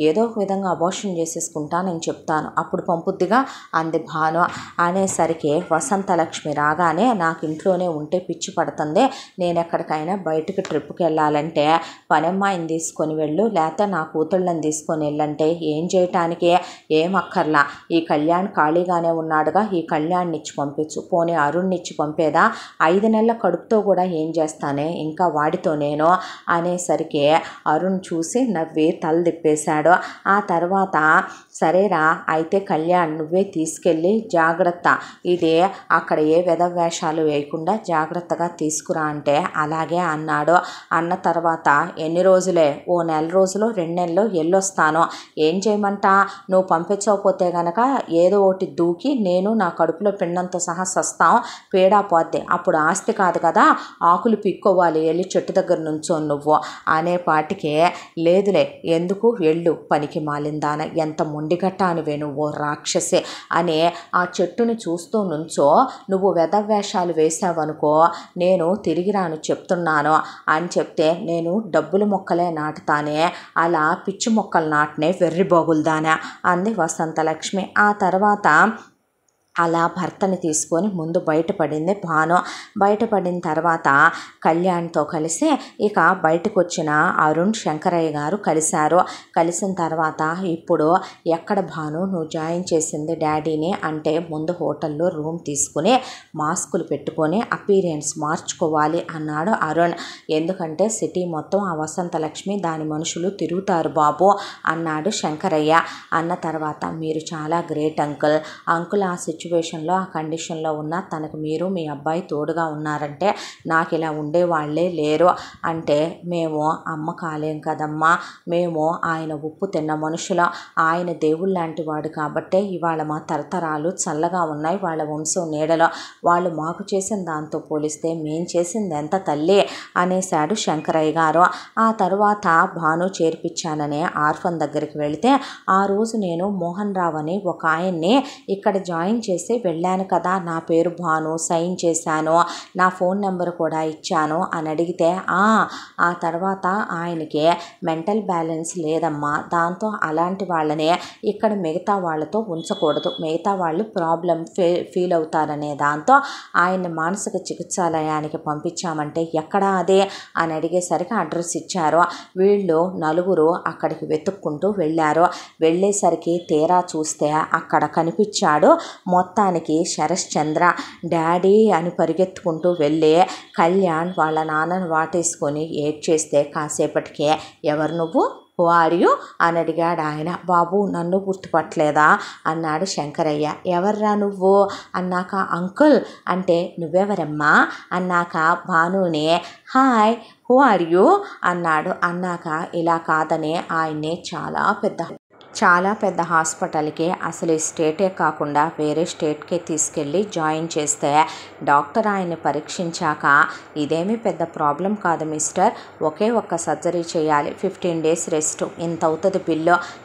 ఏదో ఒక విధంగా అబార్షన్ చేసేసుకుంటానని చెప్తాను, అప్పుడు పంపుద్దిగా అంది భాను. అనేసరికి వసంతలక్ష్మి రాగానే నాకు ఇంట్లోనే ఉంటే పిచ్చి పడుతుంది, నేను ఎక్కడికైనా బయటకు ట్రిప్కి వెళ్ళాలంటే పనమ్మాయిని తీసుకొని వెళ్ళు, లేకపోతే నా కూతుళ్ళని తీసుకొని వెళ్ళంటే ఏం చేయటానికి? ఏం అక్కర్లా, ఈ కళ్యాణ్ ఖాళీగానే ఉన్నాడుగా, ఈ కళ్యాణ్ని ఇచ్చి పంపించు, పోనీ అరుణ్ని ఇచ్చి పంపేదా? 5 నెలల కడుపుతో కూడా ఏం చేస్తానే ఇంకా వాడితో నేను అనేసరికి అరుణ్ చూసి నవ్వి తల తిప్పేశాడు. ఆ తర్వాత సరేరా అయితే కళ్యాణ్ నువ్వే తీసుకెళ్ళి జాగ్రత్త, ఇది అక్కడ ఏ వేషాలు వేయకుండా జాగ్రత్తగా తీసుకురా అంటే అలాగే అన్నాడు. అన్న తర్వాత ఎన్ని రోజులే, ఓ నెల రోజులు 2 నెలలు వెళ్ళొస్తాను. ఏం చేయమంటా, నువ్వు పంపించకపోతే గనక ఏదో ఒకటి దూకి నేను నా కడుపులో పిండంతో సహా సస్తాం, పేడా పోద్ది. అప్పుడు ఆస్తి కాదు కదా, ఆకులు పిక్కోవాలి, వెళ్ళి చెట్టు దగ్గర నుంచో నువ్వు అనేపాటికే లేదులే ఎందుకు వెళ్ళు పనికి మాలిందాన, ఎంత మొండిగట్టానివే నువ్వు రాక్షసే అని ఆ చెట్టుని చూస్తూ నుంచో, నువ్వు వెధవేషాలు వేసావనుకో నేను తిరిగి రాను చెప్తున్నాను అని చెప్తే, నేను డబ్బుల మొక్కలే నాటుతానే, అలా పిచ్చి మొక్కలు నాటనే వెర్రిబోగుల్దానా అంది వసంతలక్ష్మి. ఆ తర్వాత అలా భర్తని తీసుకొని ముందు బయటపడింది భాను. బయటపడిన తర్వాత కళ్యాణ్తో కలిసి ఇక బయటకు వచ్చిన అరుణ్, శంకరయ్య గారు కలిశారు. కలిసిన తర్వాత ఇప్పుడు ఎక్కడ భాను నువ్వు జాయిన్ చేసింది డాడీని అంటే, ముందు హోటల్లో రూమ్ తీసుకుని మాస్కులు పెట్టుకొని అపీరియన్స్ మార్చుకోవాలి అన్నాడు అరుణ్. ఎందుకంటే సిటీ మొత్తం ఆ వసంతలక్ష్మి దాని మనుషులు తిరుగుతారు బాబు అన్నాడు శంకరయ్య. అన్న తర్వాత మీరు చాలా గ్రేట్ అంకుల్. అంకుల్ ఆ సిచ్యువేషన్లో ఆ కండిషన్లో ఉన్న తనకు మీరు మీ అబ్బాయి తోడుగా ఉన్నారంటే నాకు ఇలా ఉండేవాళ్లే లేరు అంటే, మేము అమ్మ కాలేం కదమ్మా, మేము ఆయన ఉప్పు తిన్న మనుషులం, ఆయన దేవుళ్ళ లాంటి వాడు కాబట్టే ఇవాళ మా తరతరాలు చల్లగా ఉన్నాయి వాళ్ళ వంశం నీడలో, వాళ్ళు మాకు చేసిన దాంతో పోలిస్తే మేం చేసింది ఎంత తల్లి అనేశాడు శంకరయ్య గారు. ఆ తర్వాత భాను చేర్పించాననే ఆర్ఫన్ దగ్గరికి వెళితే, ఆ రోజు నేను మోహన్ రావు అని ఒక ఆయన్ని ఇక్కడ జాయిన్ చేసి వెళ్ళాను కదా, నా పేరు భాను, సైన్ చేశాను, నా ఫోన్ నెంబర్ కూడా ఇచ్చాను అని అడిగితే, ఆ తర్వాత ఆయనకి మెంటల్ బ్యాలెన్స్ లేదమ్మా, దాంతో అలాంటి వాళ్ళనే ఇక్కడ మిగతా వాళ్ళతో ఉంచకూడదు, మిగతా వాళ్ళు ప్రాబ్లం ఫీల్ అవుతారనే దాంతో ఆయన్ని మానసిక చికిత్సాలయానికి పంపించామంటే ఎక్కడా అదే అని అడిగేసరికి అడ్రస్ ఇచ్చారు. వీళ్ళు నలుగురు అక్కడికి వెతుక్కుంటూ వెళ్ళారు. వెళ్ళేసరికి తీరా చూస్తే అక్కడ కనిపించాడు మొత్తానికి శరశ్చంద్ర. డాడీ అని పరిగెత్తుకుంటూ వెళ్ళి కళ్యాణ్ వాళ్ళ నాన్నను వాటేసుకొని ఏడ్చేస్తే కాసేపటికే ఎవరు నువ్వు, హూ ఆర్ యు అని అడిగాడు ఆయన. బాబు నన్ను గుర్తుపట్టలేదా అన్నాడు శంకరయ్య. ఎవర్రా నువ్వు అన్నాక, అంకుల్ అంటే నువ్వెవరమ్మా అన్నాక భానుని హాయ్ హూ ఆర్ యు అన్నాడు. అన్నాక ఇలా కాదని ఆయన్ని చాలా పెద్ద హాస్పిటల్కి, అసలు ఈ స్టేటే కాకుండా వేరే స్టేట్కే తీసుకెళ్ళి జాయిన్ చేస్తే డాక్టర్ ఆయన్ని పరీక్షించాక, ఇదేమీ పెద్ద ప్రాబ్లం కాదు మిస్టర్, ఒకే ఒక్క సర్జరీ చేయాలి, 15 days రెస్ట్, ఇంత అవుతుంది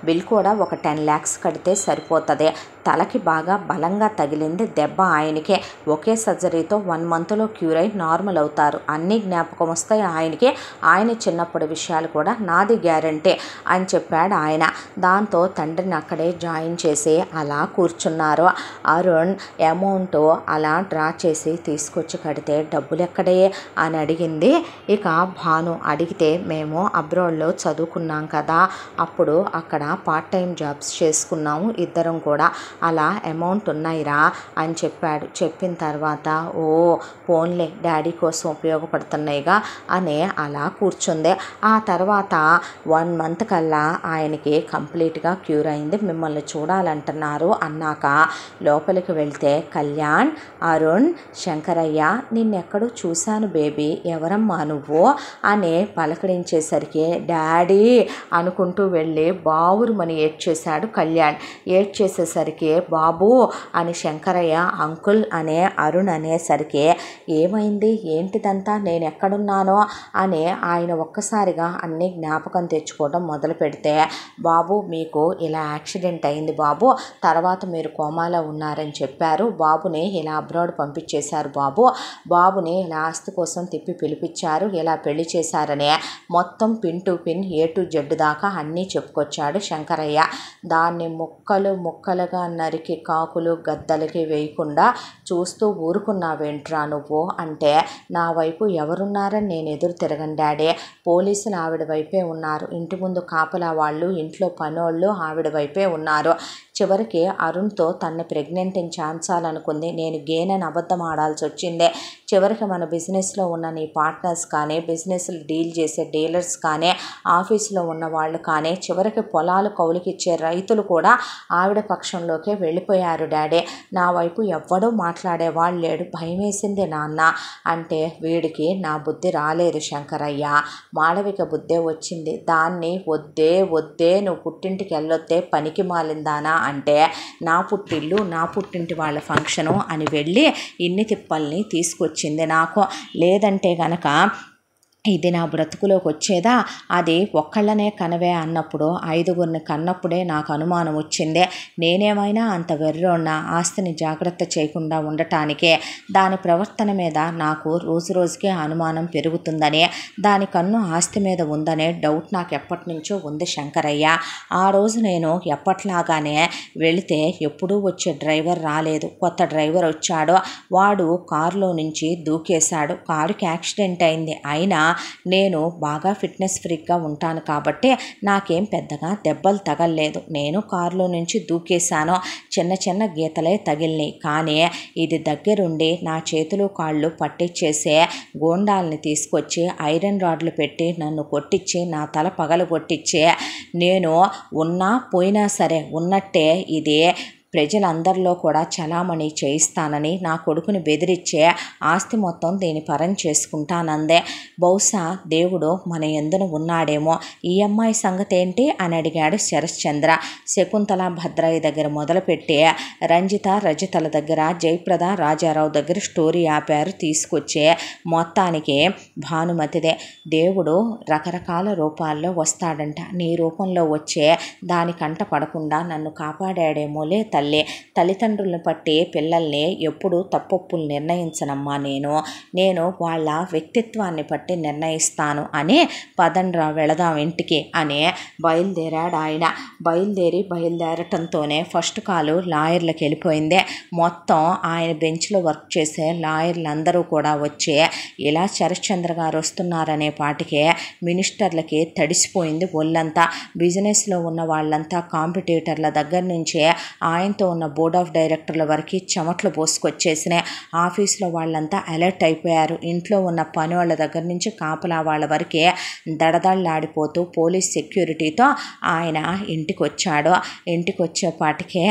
బిల్ కూడా ఒక 10 lakhs కడితే సరిపోతుంది, తలకి బాగా బలంగా తగిలింది దెబ్బ ఆయనకే, ఒకే సర్జరీతో 1 monthలో క్యూర్ అయి నార్మల్ అవుతారు, అన్నీ జ్ఞాపకం వస్తాయి ఆయనకి, ఆయన చిన్నప్పటి విషయాలు కూడా నాది గ్యారంటీ అని చెప్పాడు ఆయన. దాంతో తండ్రిని అక్కడే జాయిన్ చేసి అలా కూర్చున్నారు. అరుణ్ అమౌంట్ అలా డ్రా చేసి తీసుకొచ్చి కడితే డబ్బులు ఎక్కడే అని అడిగింది. ఇక భాను అడిగితే, మేము అబ్రాడ్లో చదువుకున్నాం కదా, అప్పుడు అక్కడ పార్ట్ టైం జాబ్స్ చేసుకున్నాము ఇద్దరం కూడా, అలా అమౌంట్ ఉన్నాయిరా అని చెప్పాడు. చెప్పిన తర్వాత ఓ ఫోన్లే డాడీ కోసం ఉపయోగపడుతున్నాయిగా అని అలా కూర్చుంది. ఆ తర్వాత 1 month కల్లా ఆయనకి కంప్లీట్గా క్యూర్ అయింది, మిమ్మల్ని చూడాలంటున్నారు అన్నాక లోపలికి వెళ్తే కళ్యాణ్, అరుణ్, శంకరయ్య నిన్నెక్కడో చూశాను బేబీ, ఎవరమ్మా నువ్వు అని పలకరించేసరికి డాడీ అనుకుంటూ వెళ్ళి బావురుమని ఏడ్చేశాడు కళ్యాణ్. ఏడ్చేసేసరికి బాబు అని శంకరయ్య అంకుల్ అనే అరుణ్ అనేసరికి ఏమైంది ఏంటిదంతా, నేను ఎక్కడున్నానో అని ఆయన ఒక్కసారిగా అన్ని జ్ఞాపకం తెచ్చుకోవడం మొదలు పెడితే, బాబు మీకు ఇలా యాక్సిడెంట్ అయింది బాబు, తర్వాత మీరు కోమాలో ఉన్నారని చెప్పారు, బాబుని ఇలా అబ్రాడ్ పంపించేశారు బాబుని ఇలా ఆస్తి కోసం తిప్పి పిలిపించారు, ఇలా పెళ్లి చేశారనే మొత్తం pin to pin A to Z దాకా అన్నీ చెప్పుకొచ్చాడు శంకరయ్య. దాన్ని ముక్కలుగా నరికి కాకులు గద్దలకి వేయకుండా చూస్తూ ఊరుకున్నావేంట్రా నువ్వు అంటే, నా వైపు ఎవరున్నారని నేను ఎదురు తిరగను డాడీ, పోలీసులు ఆవిడ వైపే ఉన్నారు, ఇంటి ముందు కాపలా వాళ్ళు, ఇంట్లో పనోళ్ళు ఆవిడ వైపే ఉన్నారు, చివరికి అరుణ్తో తన్ని ప్రెగ్నెంట్ని చాంచాలనుకుంది. నేను గేనని అబద్ధం ఆడాల్సి వచ్చిందే. చివరికి మన బిజినెస్లో ఉన్న నీ పార్ట్నర్స్ కానీ, బిజినెస్లు డీల్ చేసే డీలర్స్ కానీ, ఆఫీసులో ఉన్న వాళ్ళు కానీ, చివరికి పొలాలు కౌలుకిచ్చే రైతులు కూడా ఆవిడ పక్షంలోకే వెళ్ళిపోయారు డాడీ. నా వైపు ఎవ్వడూ మాట్లాడేవాళ్ళు లేడు. భయం వేసింది నాన్న అంటే వీడికి నా బుద్ధి రాలేదు శంకరయ్య, మాళవిక బుద్ధే వచ్చింది. దాన్ని వద్దే వద్దే నువ్వు పుట్టింటికి వెళ్ళొద్దే పనికి మాలిందానా అంటే నా పుట్టిల్లు నా పుట్టింటి వాళ్ళ ఫంక్షను అని వెళ్ళి ఇన్ని తిప్పల్ని తీసుకొచ్చింది నాకు. లేదంటే గనక ఇది నా బ్రతుకులోకి వచ్చేదా? అది ఒక్కళ్ళనే కనవే అన్నప్పుడు 5గురిని కన్నప్పుడే నాకు అనుమానం వచ్చిందే. నేనేమైనా అంత వెర్రోన్నా ఆస్తిని జాగ్రత్త చేయకుండా ఉండటానికే. దాని ప్రవర్తన మీద నాకు రోజు రోజుకే అనుమానం పెరుగుతుందనే, దాని కన్ను ఆస్తి మీద ఉందనే డౌట్ నాకు ఎప్పటి నుంచో ఉంది శంకరయ్య. ఆ రోజు నేను ఎప్పట్లాగానే వెళితే ఎప్పుడూ వచ్చే డ్రైవర్ రాలేదు. కొత్త డ్రైవర్ వచ్చాడు. వాడు కారులో నుంచి దూకేశాడు. కారుకి యాక్సిడెంట్ అయింది. అయినా నేను బాగా ఫిట్నెస్ ఫ్రీక్గా ఉంటాను కాబట్టి నాకేం పెద్దగా దెబ్బలు తగలలేదు. నేను కారులో నుంచి దూకేశాను. చిన్న చిన్న గీతలే తగిలినాయి. కానీ ఇది దగ్గరుండి నా చేతులు కాళ్ళు పట్టించేసే గోండాల్ని తీసుకొచ్చి ఐరన్ రాడ్లు పెట్టి నన్ను కొట్టించి నా తల పగలు కొట్టించే, నేను ఉన్నా పోయినా సరే ఉన్నట్టే ఇది ప్రజలందరిలో కూడా చలామణి చేయిస్తానని నా కొడుకుని బెదిరించే ఆస్తి మొత్తం దీని పరం చేసుకుంటానందే. బహుశా దేవుడు మన ఎందున ఉన్నాడేమో. ఈ అమ్మాయి సంగతి ఏంటి అని అడిగాడు శరశ్చంద్ర. శకుంతల భద్రయ్య దగ్గర మొదలుపెట్టి రంజిత రజితల దగ్గర, జయప్రద రాజారావు దగ్గర స్టోరీ ఆపారు. తీసుకొచ్చే మొత్తానికి భానుమతిదే. దేవుడు రకరకాల రూపాల్లో వస్తాడంట. నీ రూపంలో వచ్చే దాని కంట పడకుండా నన్ను కాపాడాడేమోలే తల్లి. తల్లిదండ్రులను పట్టి పిల్లల్ని ఎప్పుడూ తప్పొప్పులు నిర్ణయించనమ్మా. నేను వాళ్ళ వ్యక్తిత్వాన్ని బట్టి నిర్ణయిస్తాను అని పదండ్రా వెళదాం ఇంటికి అని బయలుదేరాడు ఆయన. బయలుదేరటంతోనే ఫస్ట్ కాలు లాయర్లకు వెళ్ళిపోయింది. మొత్తం ఆయన బెంచ్లో వర్క్ చేసే లాయర్లందరూ కూడా వచ్చి ఇలా శరశ్చంద్ర గారు వస్తున్నారనే పాటికే మినిస్టర్లకి తడిసిపోయింది ఒళ్ళంతా. బిజినెస్లో ఉన్న వాళ్ళంతా కాంపిటీటర్ల దగ్గర నుంచే ఆయనతో ఉన్న బోర్డ్ ఆఫ్ డైరెక్టర్ల వరకు చెమట్లు పోసుకొచ్చేసినాయి. ఆఫీస్లో వాళ్ళంతా అలర్ట్ అయిపోయారు. ఇంట్లో ఉన్న పని వాళ్ళ దగ్గర నుంచి కాపలా వాళ్ళ వరకే దడదళ్ళాడిపోతూ పోలీస్ సెక్యూరిటీతో ఆయన ఇంటికి వచ్చాడు. ఇంటికి వచ్చేపాటికే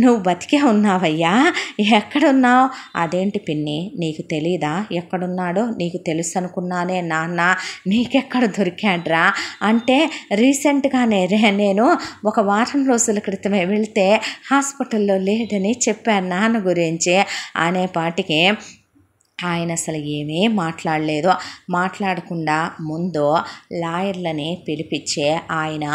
నువ్వు బతికే ఉన్నావయ్యా, ఎక్కడున్నావు? అదేంటి పిన్ని నీకు తెలీదా ఎక్కడున్నాడో? నీకు తెలుసు అనుకున్నానే నాన్న, నీకెక్కడ దొరికాడ్రా అంటే రీసెంట్గానే నేను ఒక వారం రోజుల క్రితమే వెళ్తే హాస్పిటల్లో లేడని చెప్పాను నాన్న గురించి అనేపాటికి ఆయన అసలు ఏమీ మాట్లాడలేదు. మాట్లాడకుండా ముందు లాయర్లని పిలిపించే ఆయన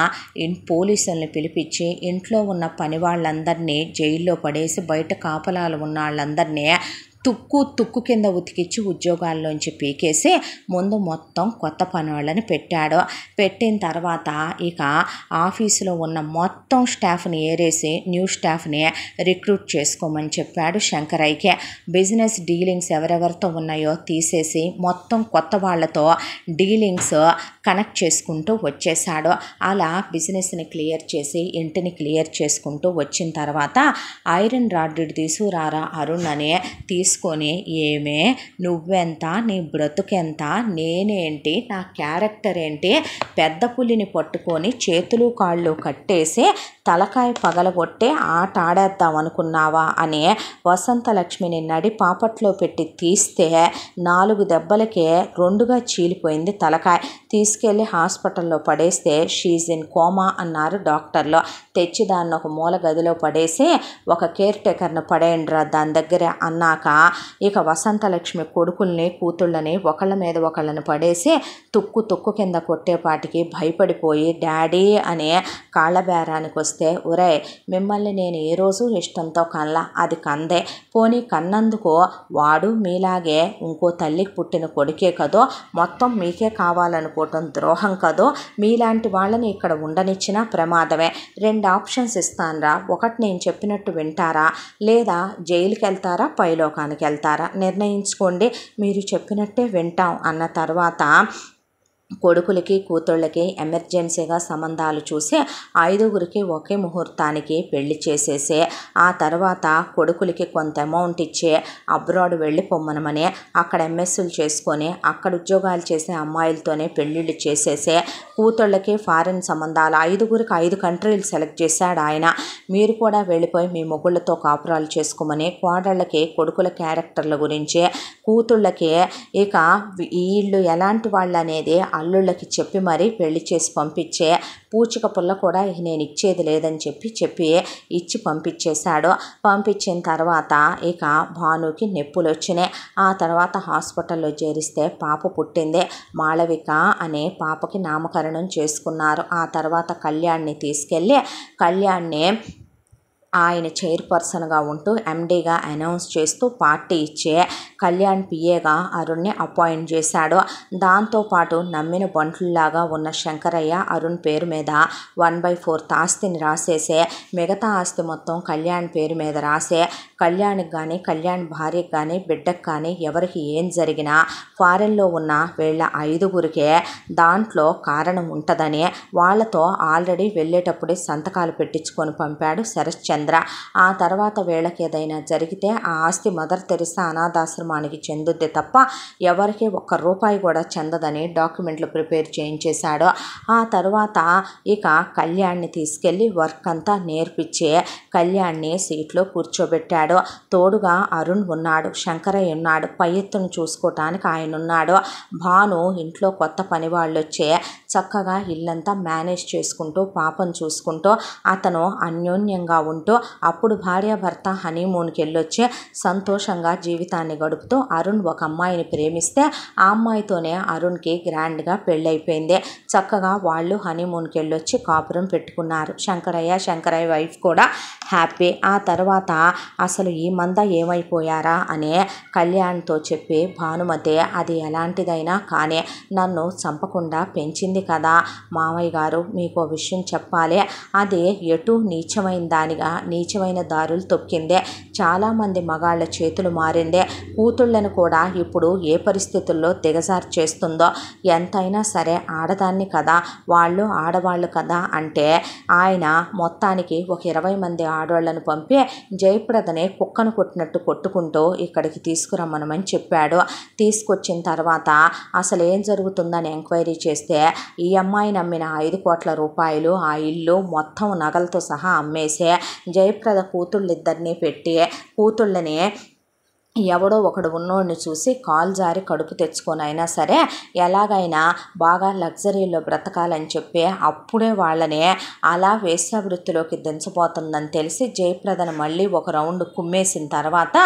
పోలీసుల్ని పిలిపించి ఇంట్లో ఉన్న పని వాళ్ళందరినీ జైల్లో పడేసి బయట కాపలాలు ఉన్న వాళ్ళందరినీ తుక్కు కింద ఉతికిచ్చి ఉద్యోగాల్లోంచి పీకేసి ముందు మొత్తం కొత్త పని వాళ్ళని పెట్టాడు. పెట్టిన తర్వాత ఇక ఆఫీసులో ఉన్న మొత్తం స్టాఫ్ని ఏరేసి న్యూ స్టాఫ్ని రిక్రూట్ చేసుకోమని చెప్పాడు శంకరయ్యకి. బిజినెస్ డీలింగ్స్ ఎవరెవరితో ఉన్నాయో తీసేసి మొత్తం కొత్త వాళ్ళతో డీలింగ్స్ కనెక్ట్ చేసుకుంటూ వచ్చేసాడు. అలా బిజినెస్ని క్లియర్ చేసి ఇంటిని క్లియర్ చేసుకుంటూ వచ్చిన తర్వాత ఐరన్ రాడ్ తీసుకురారా అరుణ్ అని తీసుకొని, ఏమే నువ్వెంత, నీ బ్రతుకెంత, నేనేంటి, నా క్యారెక్టర్ ఏంటి, పెద్ద పులిని పట్టుకొని చేతులు కాళ్ళు కట్టేసి తలకాయ పగలగొట్టే ఆట ఆడేద్దాం అనుకున్నావా అని వసంతలక్ష్మిని నడి పాపట్లో పెట్టి తీస్తే 4 దెబ్బలకే 2గా చీలిపోయింది తలకాయ. తీసుకెళ్ళి హాస్పిటల్లో పడేస్తే షీజ్ ఇన్ కోమా అన్నారు డాక్టర్లు. తెచ్చి దాన్ని ఒక మూల గదిలో పడేసి ఒక కేర్ టేకర్ని పడేయండిరా దాని దగ్గర అన్నాక ఇక వసంతలక్ష్మి కొడుకుల్ని కూతుళ్ళని ఒకళ్ళ మీద ఒకళ్ళని పడేసి తుక్కు కింద కొట్టేపాటికి భయపడిపోయి డాడీ అనే కాళ్ళబేరానికి వస్తే, ఒరే మిమ్మల్ని నేను ఏ రోజు ఇష్టంతో కనలా, అది కందే, పోనీ కన్నందుకు వాడు మీలాగే ఇంకో తల్లికి పుట్టిన కొడుకే కదో, మొత్తం మీకే కావాలనుకోవటం ద్రోహం కదో, మీలాంటి వాళ్ళని ఇక్కడ ఉండనిచ్చినా ప్రమాదమే. 2 ఆప్షన్స్ ఇస్తానురా, ఒకటి నేను చెప్పినట్టు వింటారా, లేదా జైలుకి వెళ్తారా పైలోకానికి వెళ్తారా, నిర్ణయించుకోండి, మీరు చెప్పినట్టే వింటాం అన్న తర్వాత కొడుకులకి కూతుళ్ళకి ఎమర్జెన్సీగా సంబంధాలు చూసి 5గురికి ఒకే ముహూర్తానికి పెళ్లి చేసేసి ఆ తర్వాత కొడుకులకి కొంత అమౌంట్ ఇచ్చి అబ్రాడ్ వెళ్ళిపోమ్మనమని అక్కడ ఎంఎస్లు చేసుకొని అక్కడ ఉద్యోగాలు చేసే అమ్మాయిలతోనే పెళ్ళిళ్ళు చేసేసి కూతుళ్ళకి ఫారిన్ సంబంధాలు 5గురికి 5 కంట్రీలు సెలెక్ట్ చేశాడు ఆయన. మీరు కూడా వెళ్ళిపోయి మీ మొగుళ్ళతో కాపురాలు చేసుకోమని కోడళ్ళకి కొడుకుల క్యారెక్టర్ల గురించి కూతుళ్ళకి ఇక వీళ్ళు ఎలాంటి వాళ్ళు అనేది అల్లుళ్ళకి చెప్పి మరీ పెళ్లి చేసి పంపించే పూచిక పుల్ల కూడా నేను ఇచ్చేది లేదని చెప్పి ఇచ్చి పంపించేశాడు. పంపించిన తర్వాత ఇక భానుకి నొప్పులు వచ్చినాయి. ఆ తర్వాత హాస్పిటల్లో చేరిస్తే పాప పుట్టింది. మాళవిక అనే పాపకి నామకరణం చేసుకున్నారు. ఆ తర్వాత కళ్యాణ్ని తీసుకెళ్ళి కళ్యాణ్ని ఆయన చైర్పర్సన్గా ఉంటూ ఎండీగా అనౌన్స్ చేస్తూ పార్టీ ఇచ్చే కళ్యాణ్ పిఏగా అరుణ్ని అపాయింట్ చేశాడు. దాంతోపాటు నమ్మిన బంట్లులాగా ఉన్న శంకరయ్య అరుణ్ పేరు మీద 1/4 ఆస్తిని రాసేసే మిగతా ఆస్తి మొత్తం కళ్యాణ్ పేరు మీద రాసే కళ్యాణ్కి కానీ కళ్యాణ్ భార్యకి కానీ బిడ్డకు కానీ ఎవరికి ఏం జరిగినా ఫారెన్లో ఉన్న వీళ్ళ 5గురికే దాంట్లో కారణం ఉంటుందని వాళ్ళతో ఆల్రెడీ వెళ్ళేటప్పుడే సంతకాలు పెట్టించుకొని పంపాడు శరశ్చంద్ర. ఆ తర్వాత వీళ్ళకి ఏదైనా జరిగితే ఆ ఆస్తి మదర్ తెరిసా అనాథాశ్రమానికి చెందుద్ది తప్ప ఎవరికి ₹1 కూడా చెందదని డాక్యుమెంట్లు ప్రిపేర్ చేయించేశాడు. ఆ తర్వాత ఇక కళ్యాణ్ని తీసుకెళ్ళి వర్క్ అంతా నేర్పించి కళ్యాణ్ని సీట్లో కూర్చోబెట్టాడు. తోడుగా అరుణ్ ఉన్నాడు, శంకరయ్య ఉన్నాడు, పై ఎత్తును చూసుకోవటానికి ఆయన ఉన్నాడు. భాను ఇంట్లో కొత్త పని వాళ్ళు వచ్చి చక్కగా ఇల్లంతా మేనేజ్ చేసుకుంటూ పాపను చూసుకుంటూ అతను అన్యోన్యంగా ఉంటూ అప్పుడు భార్యాభర్త హనీమూన్కి వెళ్ళొచ్చి సంతోషంగా జీవితాన్ని గడుపుతూ అరుణ్ ఒక అమ్మాయిని ప్రేమిస్తే ఆ అమ్మాయితోనే అరుణ్కి గ్రాండ్గా పెళ్ళైపోయింది. చక్కగా వాళ్ళు హనీమూన్కి వెళ్ళొచ్చి కాపురం పెట్టుకున్నారు. శంకరయ్య వైఫ్ కూడా హ్యాపీ. ఆ తర్వాత అసలు ఈ మంద ఏమైపోయారా అనే కళ్యాణ్తో చెప్పి భానుమతి అది ఎలాంటిదైనా కానీ నన్ను చంపకుండా పెంచింది కదా మామయ్య గారు, మీకు విషయం చెప్పాలి. అది ఎటు నీచమైన దారులు తొక్కిందే. చాలామంది మగాళ్ళ చేతులు మారిందే. కూతుళ్ళను కూడా ఇప్పుడు ఏ పరిస్థితుల్లో దిగజారు చేస్తుందో. ఎంతైనా సరే ఆడదాన్ని కదా, వాళ్ళు ఆడవాళ్ళు కదా అంటే ఆయన మొత్తానికి ఒక 20 మంది ఆడవాళ్ళను పంపి జయప్రదని కుక్కను కొట్టినట్టు కొట్టుకుంటూ ఇక్కడికి తీసుకురమ్మనమని చెప్పాడు. తీసుకొచ్చిన తర్వాత అసలు ఏం జరుగుతుందని ఎంక్వైరీ చేస్తే ఈ అమ్మాయి నమ్మిన 5 కోట్ల రూపాయలు ఆ ఇల్లు మొత్తం నగలతో సహా అమ్మేసే జయప్రద కూతుళ్ళిద్దరినీ పెట్టి కూతుళ్ళని ఎవడో ఒకడు ఉన్నోడిని చూసి కాలు జారి కడుపు తెచ్చుకొని అయినా సరే ఎలాగైనా బాగా లగ్జరీలో బ్రతకాలని చెప్పి అప్పుడే వాళ్ళని అలా వేశ్యావృత్తిలోకి దించబోతుందని తెలిసి జయప్రదను మళ్ళీ ఒక రౌండ్ కుమ్మేసిన తర్వాత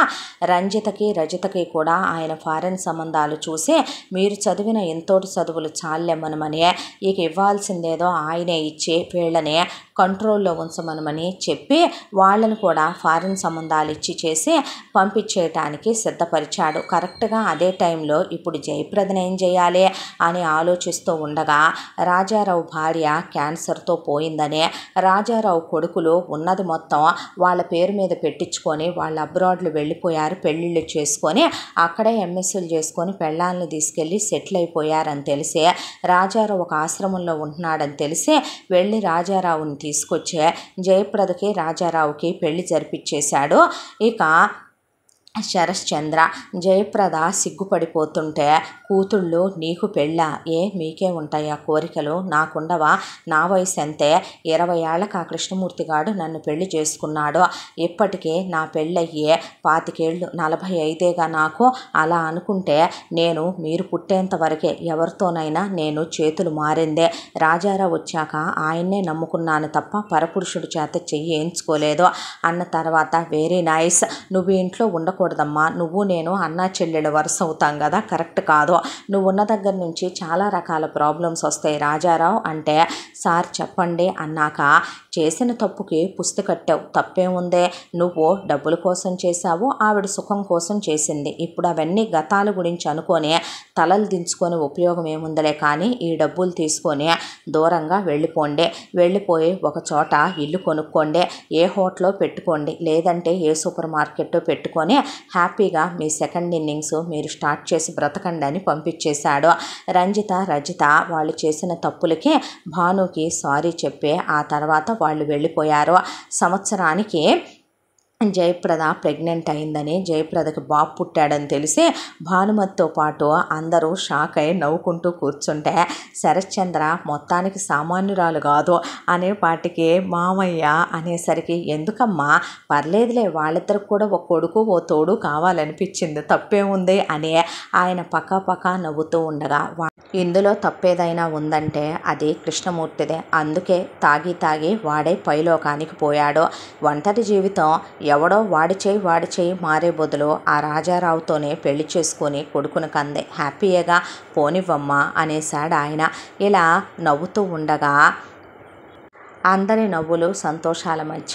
రజితకి కూడా ఆయన ఫారెన్ సంబంధాలు చూసి మీరు చదివిన ఎంతోటి చదువులు చాలెమ్మనమని ఇక ఇవ్వాల్సిందేదో ఆయనే ఇచ్చి వీళ్ళని కంట్రోల్లో ఉంచమనమని చెప్పి వాళ్ళను కూడా ఫారెన్ సంబంధాలు ఇచ్చి చేసి పంపించేయటానికి సిద్ధపరిచాడు. కరెక్ట్గా అదే టైంలో ఇప్పుడు జయప్రదను ఏం చేయాలి అని ఆలోచిస్తూ ఉండగా రాజారావు భార్య క్యాన్సర్తో పోయిందని రాజారావు కొడుకులు ఉన్నది మొత్తం వాళ్ళ పేరు మీద పెట్టించుకొని వాళ్ళ అబ్రాడ్లు వెళ్ళిపోయారు, పెళ్ళిళ్ళు చేసుకొని అక్కడే ఎంఎస్లు చేసుకొని పెళ్ళాలను తీసుకెళ్ళి సెటిల్ అయిపోయారని తెలిసి రాజారావు ఒక ఆశ్రమంలో ఉంటున్నాడని తెలిసి వెళ్ళి రాజారావుని తీసుకొచ్చి జయప్రదకి రాజారావుకి పెళ్లి జరిపించేశాడు. ఇక శరశ్చంద్ర జయప్రద సిగ్గుపడిపోతుంటే కూతుళ్ళు నీకు పెళ్ళా, మీకే ఉంటాయా కోరికలు, నాకుండవా, నా వయసు అంతే, 20 ఏళ్ళకి ఆ కృష్ణమూర్తి గాడు నన్ను పెళ్లి చేసుకున్నాడు, ఇప్పటికే నా పెళ్ళయ్యే 25 ఏళ్ళు 45ఏగా నాకు, అలా అనుకుంటే మీరు పుట్టేంత వరకే ఎవరితోనైనా నేను చేతులు మారిందే, రాజారావు వచ్చాక ఆయన్నే నమ్ముకున్నాను తప్ప పరపురుషుడి చేత చెయ్యి వేయించుకోలేదు అన్న తర్వాత వెరీ నైస్, నువ్వు ఇంట్లో ఉండకూడదమ్మా, నువ్వు నేను అన్నా చెల్లెళ్ళ వరుస అవుతాం కదా, కరెక్ట్ కాదు, నువ్వు ఉన్న దగ్గర నుంచి చాలా రకాల ప్రాబ్లమ్స్ వస్తాయి రాజారావు అంటే సార్ చెప్పండి అన్నాక చేసిన తప్పుకి పుస్తు కట్టావు, తప్పేముందే, నువ్వు డబ్బుల కోసం చేశావు, ఆవిడ సుఖం కోసం చేసింది, ఇప్పుడు అవన్నీ గతాల గురించి అనుకొని తలలు దించుకొని ఉపయోగం ఏముందలే కానీ ఈ డబ్బులు తీసుకొని దూరంగా వెళ్ళిపోండి, వెళ్ళిపోయి ఒక చోట ఇల్లు కొనుక్కోండి, ఏ హోటల్లో పెట్టుకోండి, లేదంటే ఏ సూపర్ మార్కెట్ పెట్టుకొని హ్యాపీగా మీ సెకండ్ ఇన్నింగ్స్ మీరు స్టార్ట్ చేసి బ్రతకండి అని పంపించేశాడు. రంజిత రజిత వాళ్ళు చేసిన తప్పులకి భానుకి సారీ చెప్పి ఆ తర్వాత వాళ్ళు వెళ్ళిపోయారు. సంవత్సరానికి జయప్రద ప్రెగ్నెంట్ అయిందని, జయప్రదకి బాబు పుట్టాడని తెలిసి భానుమతితో పాటు అందరూ షాక్ అయి నవ్వుకుంటూ కూర్చుంటే శరత్చంద్ర మొత్తానికి సామాన్యురాలు కాదు అనేపాటికి మామయ్య అనేసరికి ఎందుకమ్మా పర్లేదులే, వాళ్ళిద్దరికి కూడా ఒక కొడుకు ఓ తోడు కావాలనిపించింది, తప్పేముంది అని ఆయన పక్క నవ్వుతూ ఉండగా ఇందులో తప్పేదైనా ఉందంటే అది కృష్ణమూర్తిదే. అందుకే తాగి వాడే పైలోకానికి పోయాడు. ఒంటరి జీవితం ఎవడో వాడి చేయి మారే బదులు ఆ రాజారావుతోనే పెళ్లి చేసుకొని కొడుకును కందే, హ్యాపీగా పోనివ్వమ్మా అనేశాడు ఆయన. ఇలా నవ్వుతూ ఉండగా అందరి నవ్వులు సంతోషాల మధ్య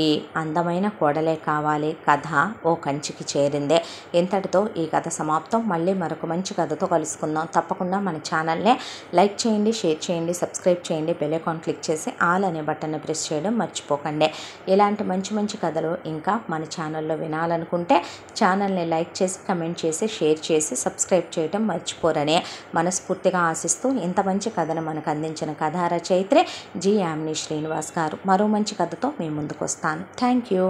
ఈ అందమైన కోడలే కావాలి కథ ఓ కంచికి చేరిందే. ఇంతటితో ఈ కథ సమాప్తం. మళ్ళీ మరొక మంచి కథతో కలుసుకుందాం. తప్పకుండా మన ఛానల్ని లైక్ చేయండి, షేర్ చేయండి, సబ్స్క్రైబ్ చేయండి, బెల్ ఐకాన్ క్లిక్ చేసి ఆల్ అనే బటన్ని ప్రెస్ చేయడం మర్చిపోకండి. ఇలాంటి మంచి కథలు ఇంకా మన ఛానల్లో వినాలనుకుంటే ఛానల్ని లైక్ చేసి, కమెంట్ చేసి, షేర్ చేసి, సబ్స్క్రైబ్ చేయడం మర్చిపోరని మనస్ఫూర్తిగా ఆశిస్తూ ఇంత మంచి కథను మనకు అందించిన కథా రచయిత్రి జి యామిని శ్రీనివాస్ గారు. మరో మంచి కథతో మీ ముందుకు వస్తాను. Thank you.